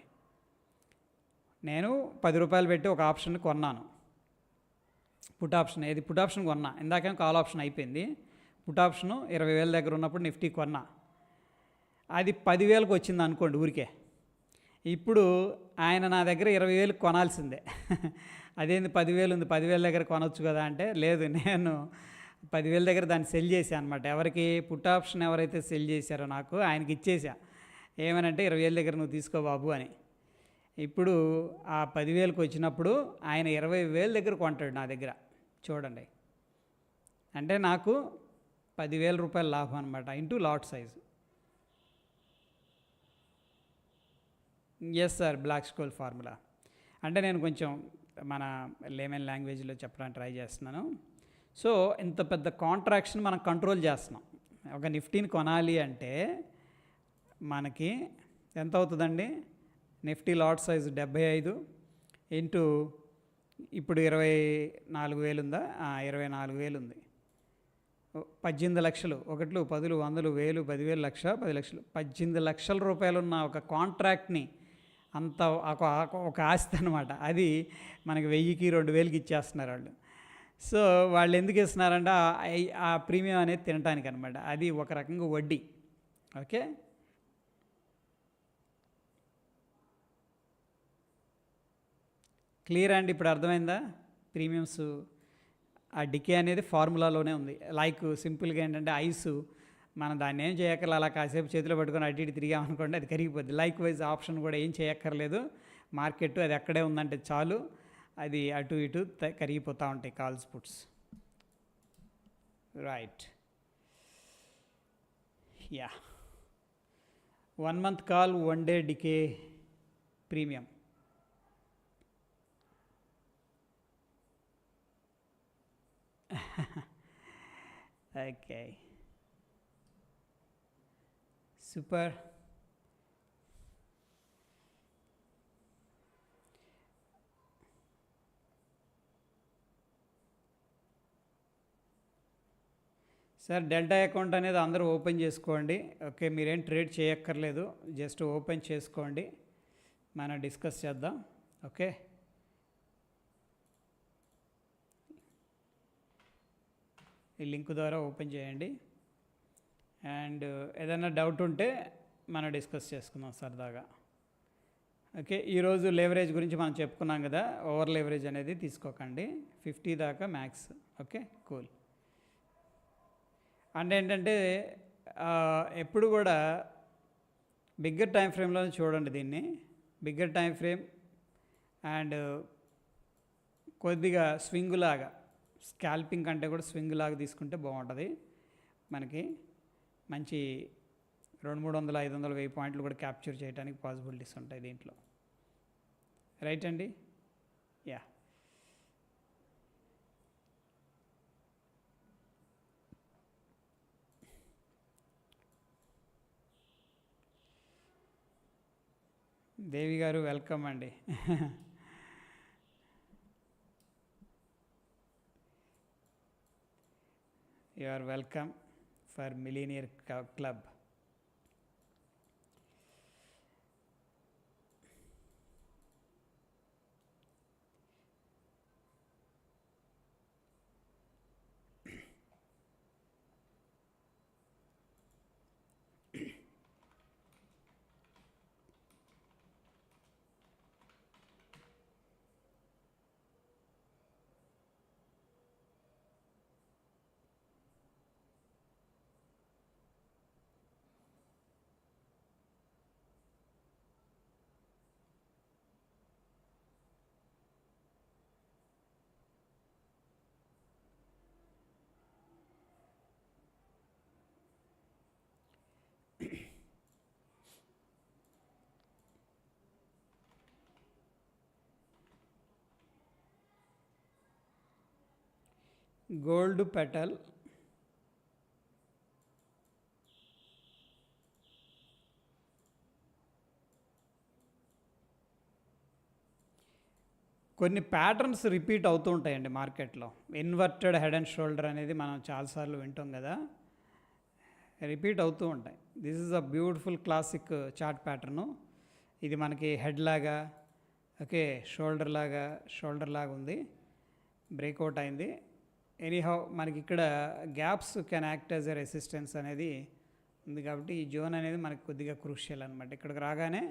నేను ₹10 పెట్టి ఒక ఆప్షన్ కొన్నాను, పుట్ ఆప్షన్. ఏది పుట్ ఆప్షన్ కొన్నా, ఇందాక కాల్ ఆప్షన్ అయిపోయింది. పుట్ ఆప్షన్ 20,000 దగ్గర ఉన్నప్పుడు నిఫ్టీ కొన్నా, అది 10,000కి వచ్చింది అనుకోండి ఊరికే. ఇప్పుడు ఆయన నా దగ్గర 20,000కి కొనాల్సిందే. అదేంది 10,000 ఉంది, 10,000 దగ్గర కొనవచ్చు కదా అంటే, లేదు, నేను 10,000 దగ్గర దాన్ని సెల్ చేశాను అనమాట. ఎవరికి? పుట్ ఆప్షన్ ఎవరైతే సెల్ చేశారో నాకు, ఆయనకి ఇచ్చేసా. ఏమనంటే 20,000 దగ్గర నువ్వు తీసుకో బాబు అని. ఇప్పుడు ఆ 10,000కి వచ్చినప్పుడు ఆయన 20,000 దగ్గర కొంటాడు నా దగ్గర. చూడండి, అంటే నాకు ₹10,000 లాభం అనమాట, into lot size. Yes sir, Black Scholes formula. అంటే నేను కొంచెం మన లేమన్ లాంగ్వేజ్లో చెప్పడానికి ట్రై చేస్తున్నాను. సో ఇంత పెద్ద కాంట్రాక్షన్ మనం కంట్రోల్ చేస్తున్నాం. ఒక నిఫ్టీని కొనాలి అంటే మనకి ఎంత అవుతుందండి? నిఫ్టీ లాట్ సైజు 75 ఇంటూ ఇప్పుడు 24,000 ఉందా? 24,000 ఉంది. 18 లక్షలు, 1, 10, 100, 1000, 10,000, లక్ష, 10 లక్షలు, 18 లక్షల రూపాయలు ఉన్న ఒక కాంట్రాక్ట్ని, అంత ఒక ఆస్తి అనమాట. అది మనకి 1000కి 2,000కి ఇచ్చేస్తున్నారు వాళ్ళు. సో వాళ్ళు ఎందుకు ఇస్తున్నారంటే ఆ ప్రీమియం అనేది తినడానికి అనమాట. అది ఒక రకంగా వడ్డీ. ఓకే, క్లియర్ అండి? ఇప్పుడు అర్థమైందా? ప్రీమియమ్స్ ఆ డికే అనేది ఫార్ములాలోనే ఉంది. లైక్ సింపుల్గా ఏంటంటే ఐసు, మనం దాన్ని ఏం చేయక్కర్లేదు, అలా కాసేపు చేతిలో పట్టుకొని అటు ఇటు తిరిగామనుకోండి అది కరిగిపోద్ది. లైక్ వైజ్ ఆప్షన్ కూడా ఏం చేయక్కర్లేదు, మార్కెట్ అది అక్కడే ఉందంటే చాలు, అది అటు ఇటు కరిగిపోతూ ఉంటాయి calls puts. Right, yeah. 1 month call, 1 day decay premium. Okay, super. Sir delta account అనేది అందరూ ఓపెన్ చేసుకోండి. ఓకే, మీరేం ట్రేడ్ చేయక్కర్లేదు, జస్ట్ ఓపెన్ చేసుకోండి, మనం డిస్కస్ చేద్దాం. ఓకే, ఈ లింక్ ద్వారా ఓపెన్ చేయండి. అండ్ ఏదైనా డౌట్ ఉంటే మనం డిస్కస్ చేసుకుందాం సరదాగా. ఓకే, ఈరోజు లేవరేజ్ గురించి మనం చెప్పుకున్నాం కదా, ఓవర్ లేవరేజ్ అనేది తీసుకోకండి, 50 దాకా మ్యాక్స్. Okay, cool. అంటే ఏంటంటే ఎప్పుడు కూడా బిగ్గర్ టైం ఫ్రేమ్లోనే చూడండి దీన్ని. బిగ్గర్ టైం ఫ్రేమ్ అండ్ కొద్దిగా స్వింగ్ లాగా, స్కాల్పింగ్ కంటే కూడా స్వింగ్ లాగా తీసుకుంటే బాగుంటుంది. మనకి మంచి 200, 300, 500, 1000 పాయింట్లు కూడా క్యాప్చర్ చేయడానికి పాసిబిలిటీస్ ఉంటాయి దీంట్లో. రైట్ అండి? యా. దేవి గారు వెల్కమ్ అండి. You are welcome for millionaire club. Gold petal, కొన్ని ప్యాటర్న్స్ రిపీట్ అవుతూ ఉంటాయండి మార్కెట్లో. ఇన్వర్టెడ్ హెడ్ అండ్ షోల్డర్ అనేది మనం చాలాసార్లు వింటాం కదా, రిపీట్ అవుతూ ఉంటాయి. This is a beautiful classic chart pattern. ఇది మనకి హెడ్ లాగా, ఓకే, షోల్డర్ లాగా ఉంది, బ్రేక్అవుట్ అయింది. ఎనీహౌ మనకి ఇక్కడ gaps can act as a resistance అనేది ఉంది, కాబట్టి ఈ జోన్ అనేది మనకి కొద్దిగా క్రూషియల్ అనమాట. ఇక్కడికి రాగానే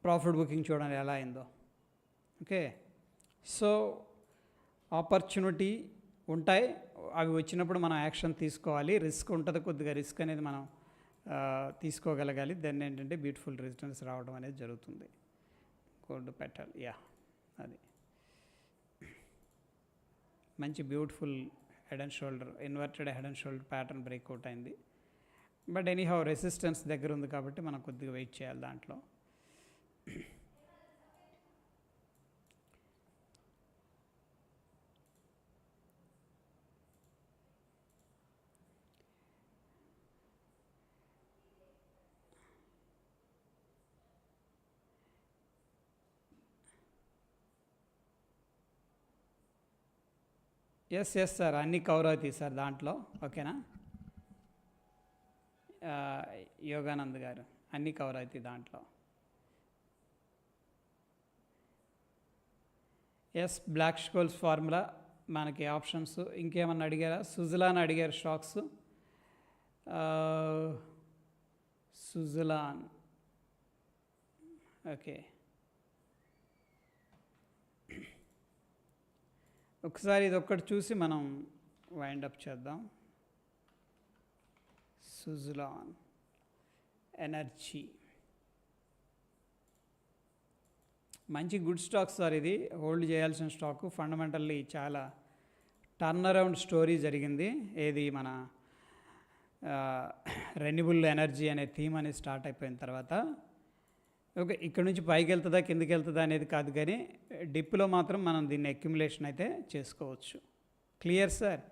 ప్రాఫిట్ బుకింగ్ చూడండి ఎలా అయిందో. ఓకే, సో ఆపర్చునిటీ ఉంటాయి, అవి వచ్చినప్పుడు మనం యాక్షన్ తీసుకోవాలి. రిస్క్ ఉంటుంది, కొద్దిగా రిస్క్ అనేది మనం తీసుకోగలగాలి. దాన్ని ఏంటంటే బ్యూటిఫుల్ రెసిస్టెన్స్ రావడం అనేది జరుగుతుంది. గోల్డ్ పెటల్, యా, అది మంచి beautiful head and shoulder, inverted head and shoulder pattern breakout అయింది. బట్ ఎనీహౌ రెసిస్టెన్స్ దగ్గర ఉంది కాబట్టి మనం కొద్దిగా వెయిట్ చేయాలి దాంట్లో. ఎస్ సార్, అన్నీ కవర్ అవుతాయి సార్ దాంట్లో, ఓకేనా. యోగానంద్ గారు, అన్నీ కవర్ అవుతాయి దాంట్లో. ఎస్, బ్లాక్ షోల్స్ ఫార్ములా మనకి ఆప్షన్స్. ఇంకేమన్నా అడిగారా? సుజలాన్ అడిగారు స్టాక్స్. సుజలాన్, ఓకే, ఒకసారి ఇది ఒక్కటి చూసి మనం వైండప్ చేద్దాం. సుజలాన్ ఎనర్జీ మంచి గుడ్ స్టాక్ సార్, ఇది హోల్డ్ చేయాల్సిన స్టాకు. ఫండమెంటల్లీ చాలా టర్న్ అరౌండ్ స్టోరీ జరిగింది. ఏది మన రెన్యూబుల్ ఎనర్జీ అనే థీమ్ అనేది స్టార్ట్ అయిపోయిన తర్వాత, ఓకే, ఇక్కడ నుంచి పైకి వెళ్తుందా కిందకి వెళ్తుందా అనేది కాదు, కానీ డిప్లో మాత్రం మనం దీన్ని అక్యుములేషన్ అయితే చేసుకోవచ్చు. Clear sir?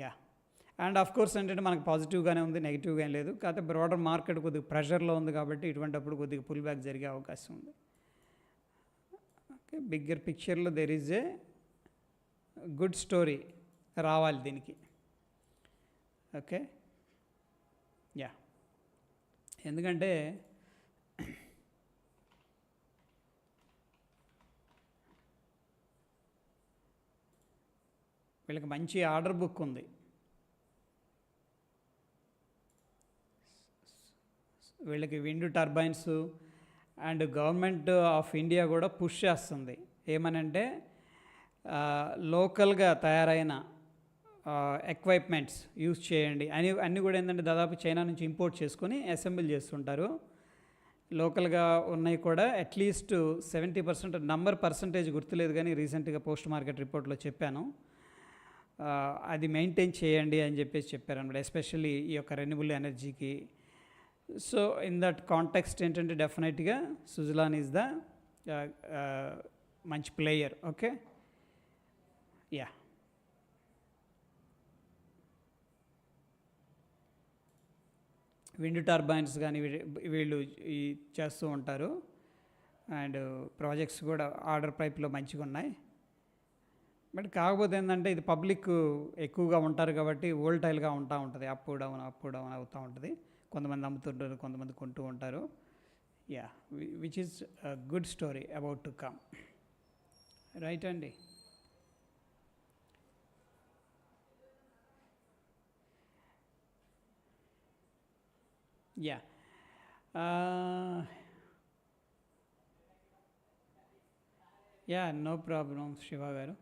Yeah, and of course ఏంటంటే మనకు పాజిటివ్గానే ఉంది, నెగిటివ్గా ఏం లేదు. కాకపోతే బ్రాడర్ మార్కెట్ కొద్దిగా ప్రెషర్లో ఉంది కాబట్టి ఇటువంటిప్పుడు కొద్దిగా పుల్ బ్యాక్ జరిగే అవకాశం ఉంది. ఓకే, బిగ్గర్ పిక్చర్లో there is a good story రావాలి దీనికి. ఓకే, యా, ఎందుకంటే వీళ్ళకి మంచి ఆర్డర్ బుక్ ఉంది. వీళ్ళకి wind turbines and government of India కూడా పుష్ చేస్తుంది. ఏమనంటే లోకల్గా తయారైన ఎక్విప్మెంట్స్ యూజ్ చేయండి అని. అన్నీ కూడా ఏంటంటే దాదాపు చైనా నుంచి ఇంపోర్ట్ చేసుకొని అసెంబుల్ చేస్తుంటారు. లోకల్గా ఉన్నాయి కూడా అట్లీస్ట్ 70%, నంబర్ పర్సంటేజ్ గుర్తులేదు కానీ రీసెంట్గా పోస్ట్ మార్కెట్ రిపోర్ట్లో చెప్పాను, అది మెయింటైన్ చేయండి అని చెప్పేసి చెప్పారనమాట, ఎస్పెషల్లీ ఈ యొక్క రెన్యూబుల్ ఎనర్జీకి. సో ఇన్ దట్ కాంటెక్స్ట్ ఏంటంటే డెఫినెట్గా సుజలాన్ ఈజ్ ద మంచి player. Okay, yeah, wind turbines కానీ వీళ్ళు చేస్తూ ఉంటారు, అండ్ ప్రాజెక్ట్స్ కూడా ఆర్డర్ పైప్లో మంచిగా ఉన్నాయి. బట్ కాకపోతే ఏంటంటే ఇది పబ్లిక్ ఎక్కువగా ఉంటారు కాబట్టి వోల్టైల్గా ఉంటుంది, అప్ డౌన్ అవుతూ ఉంటుంది. కొంతమంది అమ్ముతుంటారు, కొంతమంది కొంటూ ఉంటారు. Yeah, which is good story about to come, right అండి. Yeah, yeah, no problem Shiva గారు.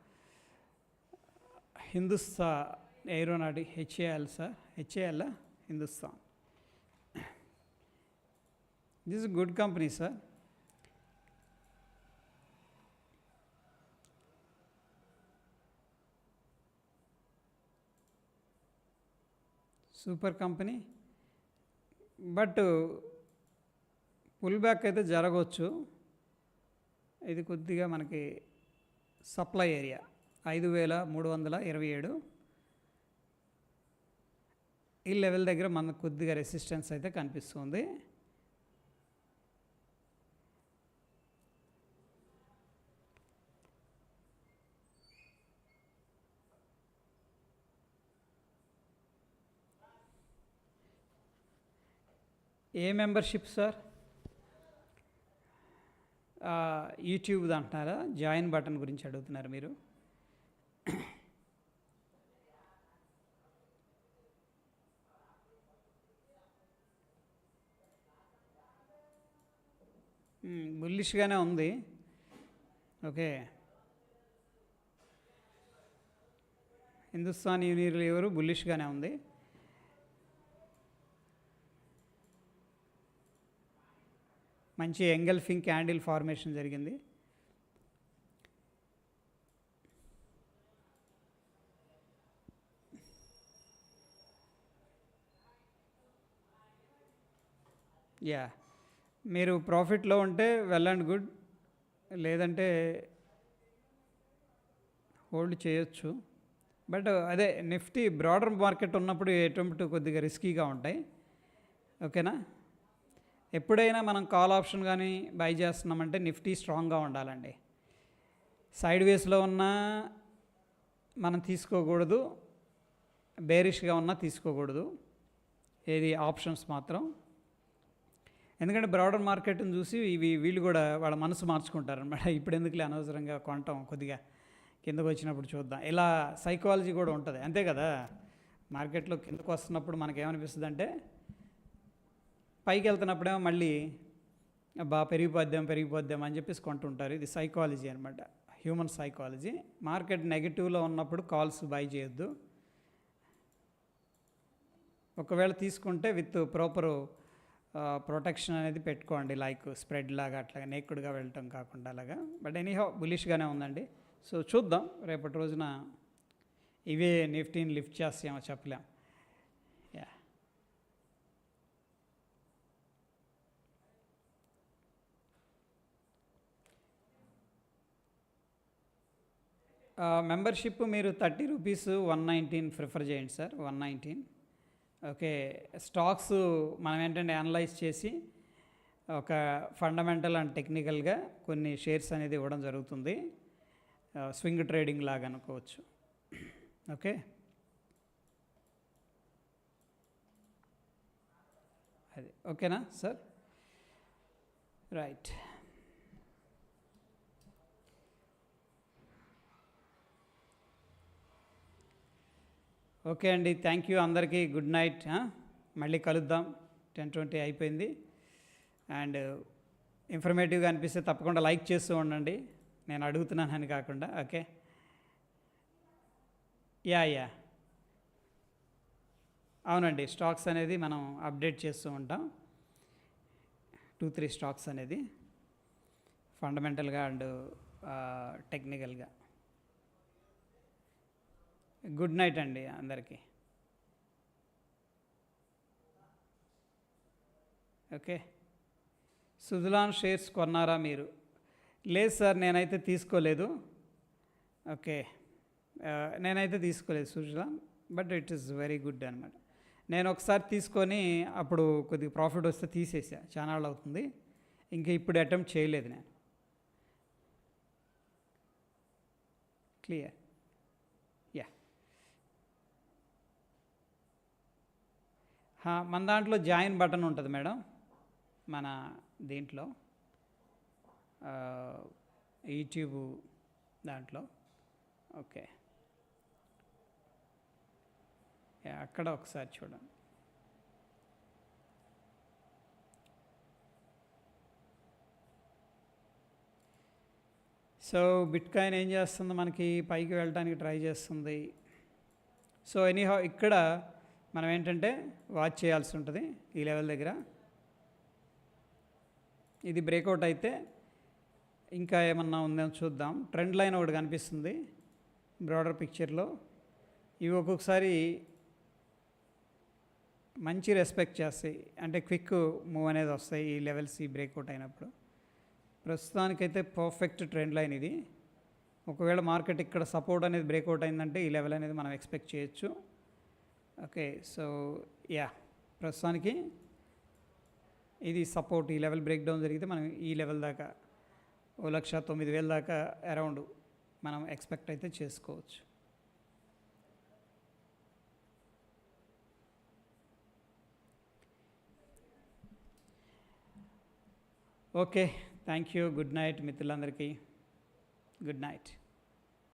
Hindustan aeronautic HAL sir, HAL Hindustan, this is good company sir. Super company, but pull back అయితే జరగవచ్చు. ఇది కొద్దిగా మనకి సప్లై ఏరియా, 5327 ఈ లెవెల్ దగ్గర మనకు కొద్దిగా రెసిస్టెన్స్ అయితే కనిపిస్తుంది. ఏ మెంబర్షిప్ సార్? యూట్యూబ్ అంటున్నారా? జాయిన్ బటన్ గురించి అడుగుతున్నారు మీరు. బుల్లిష్గానే ఉంది. ఓకే, హిందుస్థాన్ యూనిలీవర్ బుల్లిష్గానే ఉంది. మంచి ఎంగల్ఫింగ్ క్యాండిల్ ఫార్మేషన్ జరిగింది. యా, మీరు ప్రాఫిట్లో ఉంటే వెల్ అండ్ గుడ్, లేదంటే హోల్డ్ చేయొచ్చు. బట్ అదే నిఫ్టీ బ్రాడర్ మార్కెట్ ఉన్నప్పుడు ఎటువంటి కొద్దిగా రిస్కీగా ఉంటాయి. ఓకేనా? ఎప్పుడైనా మనం కాల్ ఆప్షన్ కానీ బై చేస్తున్నామంటే నిఫ్టీ స్ట్రాంగ్గా ఉండాలండి. సైడ్ వేస్లో ఉన్నా మనం తీసుకోకూడదు, బేరిష్గా ఉన్నా తీసుకోకూడదు. ఏది ఆప్షన్స్ మాత్రం. ఎందుకంటే బ్రాడర్ మార్కెట్ని చూసి వీళ్ళు కూడా వాళ్ళ మనసు మార్చుకుంటారనమాట. ఇప్పుడు ఎందుకులే అనవసరంగా కొనటం, కొద్దిగా కిందకు వచ్చినప్పుడు చూద్దాం. ఇలా సైకాలజీ కూడా ఉంటుంది, అంతే కదా. మార్కెట్లో కిందకు వస్తున్నప్పుడు మనకేమనిపిస్తుంది అంటే, పైకి వెళ్తున్నప్పుడేమో మళ్ళీ పెరిగిపోద్దాం అని చెప్పేసి కొంటుంటారు. ఇది సైకాలజీ అనమాట, హ్యూమన్ సైకాలజీ. మార్కెట్ నెగిటివ్లో ఉన్నప్పుడు కాల్స్ బై చేయొద్దు. ఒకవేళ తీసుకుంటే విత్ ప్రాపరు ప్రొటెక్షన్ అనేది పెట్టుకోండి, లైక్ స్ప్రెడ్ లాగా అట్లాగా నేకుడ్గా వెళ్ళటం కాకుండా అలాగా. బట్ ఎనీహౌ బులిష్గానే ఉందండి. సో చూద్దాం, రేపటి రోజున ఇవే నిఫ్టీని లిఫ్ట్ చేస్తామో చెప్పలేం. యా, మెంబర్షిప్ మీరు 30 రూపీస్ 119 ప్రిఫర్ చేయండి సార్, 119. ఓకే, స్టాక్స్ మనం ఏంటంటే అనలైజ్ చేసి ఒక ఫండమెంటల్ అండ్ టెక్నికల్గా కొన్ని షేర్స్ అనేది ఇవ్వడం జరుగుతుంది. స్వింగ్ ట్రేడింగ్ లాగా అనుకోవచ్చు. ఓకే, అది ఓకేనా సార్? రైట్. ఓకే అండి, థ్యాంక్ యూ అందరికీ. Good night. మళ్ళీ కలుద్దాం. 10:20 అయిపోయింది. అండ్ ఇన్ఫర్మేటివ్గా అనిపిస్తే తప్పకుండా లైక్ చేస్తూ ఉండండి, నేను అడుగుతున్నానని కాకుండా. ఓకే, యా అవునండి, స్టాక్స్ అనేది మనం అప్డేట్ చేస్తూ ఉంటాం. 2-3 స్టాక్స్ అనేది ఫండమెంటల్గా అండ్ టెక్నికల్గా. గుడ్ నైట్ అండి అందరికీ. ఓకే, సుజలాన్ షేర్స్ కొన్నారా మీరు? లేదు సార్, నేనైతే తీసుకోలేదు. ఓకే, నేనైతే తీసుకోలేదు Suzlon, but it is very good అనమాట. నేను ఒకసారి తీసుకొని అప్పుడు కొద్దిగా ప్రాఫిట్ వస్తే తీసేసా, చాలా నాళ్ళు అవుతుంది. ఇంకా ఇప్పుడు అటెంప్ట్ చేయలేదు నేను. క్లియర్? యా, మన దాంట్లో జాయిన్ బటన్ ఉంటుంది మేడం, మన దీంట్లో యూట్యూబ్ దాంట్లో. ఓకే, అక్కడ ఒకసారి చూడండి. సో బిట్కాయిన్ ఏం చేస్తుంది, మనకి పైకి వెళ్ళడానికి ట్రై చేస్తుంది. సో ఎనీహౌ ఇక్కడ మనం ఏంటంటే వాచ్ చేయాల్సి ఉంటుంది ఈ లెవెల్ దగ్గర. ఇది బ్రేక్అవుట్ అయితే ఇంకా ఏమన్నా ఉందేమో చూద్దాం. ట్రెండ్ లైన్ ఒకటి కనిపిస్తుంది బ్రాడర్ పిక్చర్లో. ఇవి ఒక్కొక్కసారి మంచి రెస్పెక్ట్ చేస్తాయి, అంటే క్విక్ మూవ్ అనేది వస్తాయి ఈ లెవెల్స్ ఈ బ్రేక్అవుట్ అయినప్పుడు. ప్రస్తుతానికైతే పర్ఫెక్ట్ ట్రెండ్ లైన్ ఇది. ఒకవేళ మార్కెట్ ఇక్కడ సపోర్ట్ అనేది బ్రేక్అవుట్ అయిందంటే ఈ లెవెల్ అనేది మనం ఎక్స్పెక్ట్ చేయొచ్చు. ఓకే, సో యా, ప్రస్తుతానికి ఇది సపోర్ట్. ఈ లెవెల్ బ్రేక్ డౌన్ జరిగితే మనం ఈ లెవెల్ దాకా 1,09,000 దాకా అరౌండ్ మనం ఎక్స్పెక్ట్ అయితే చేసుకోవచ్చు. Okay, thank you. Good night మిత్రులందరికీ. Good night.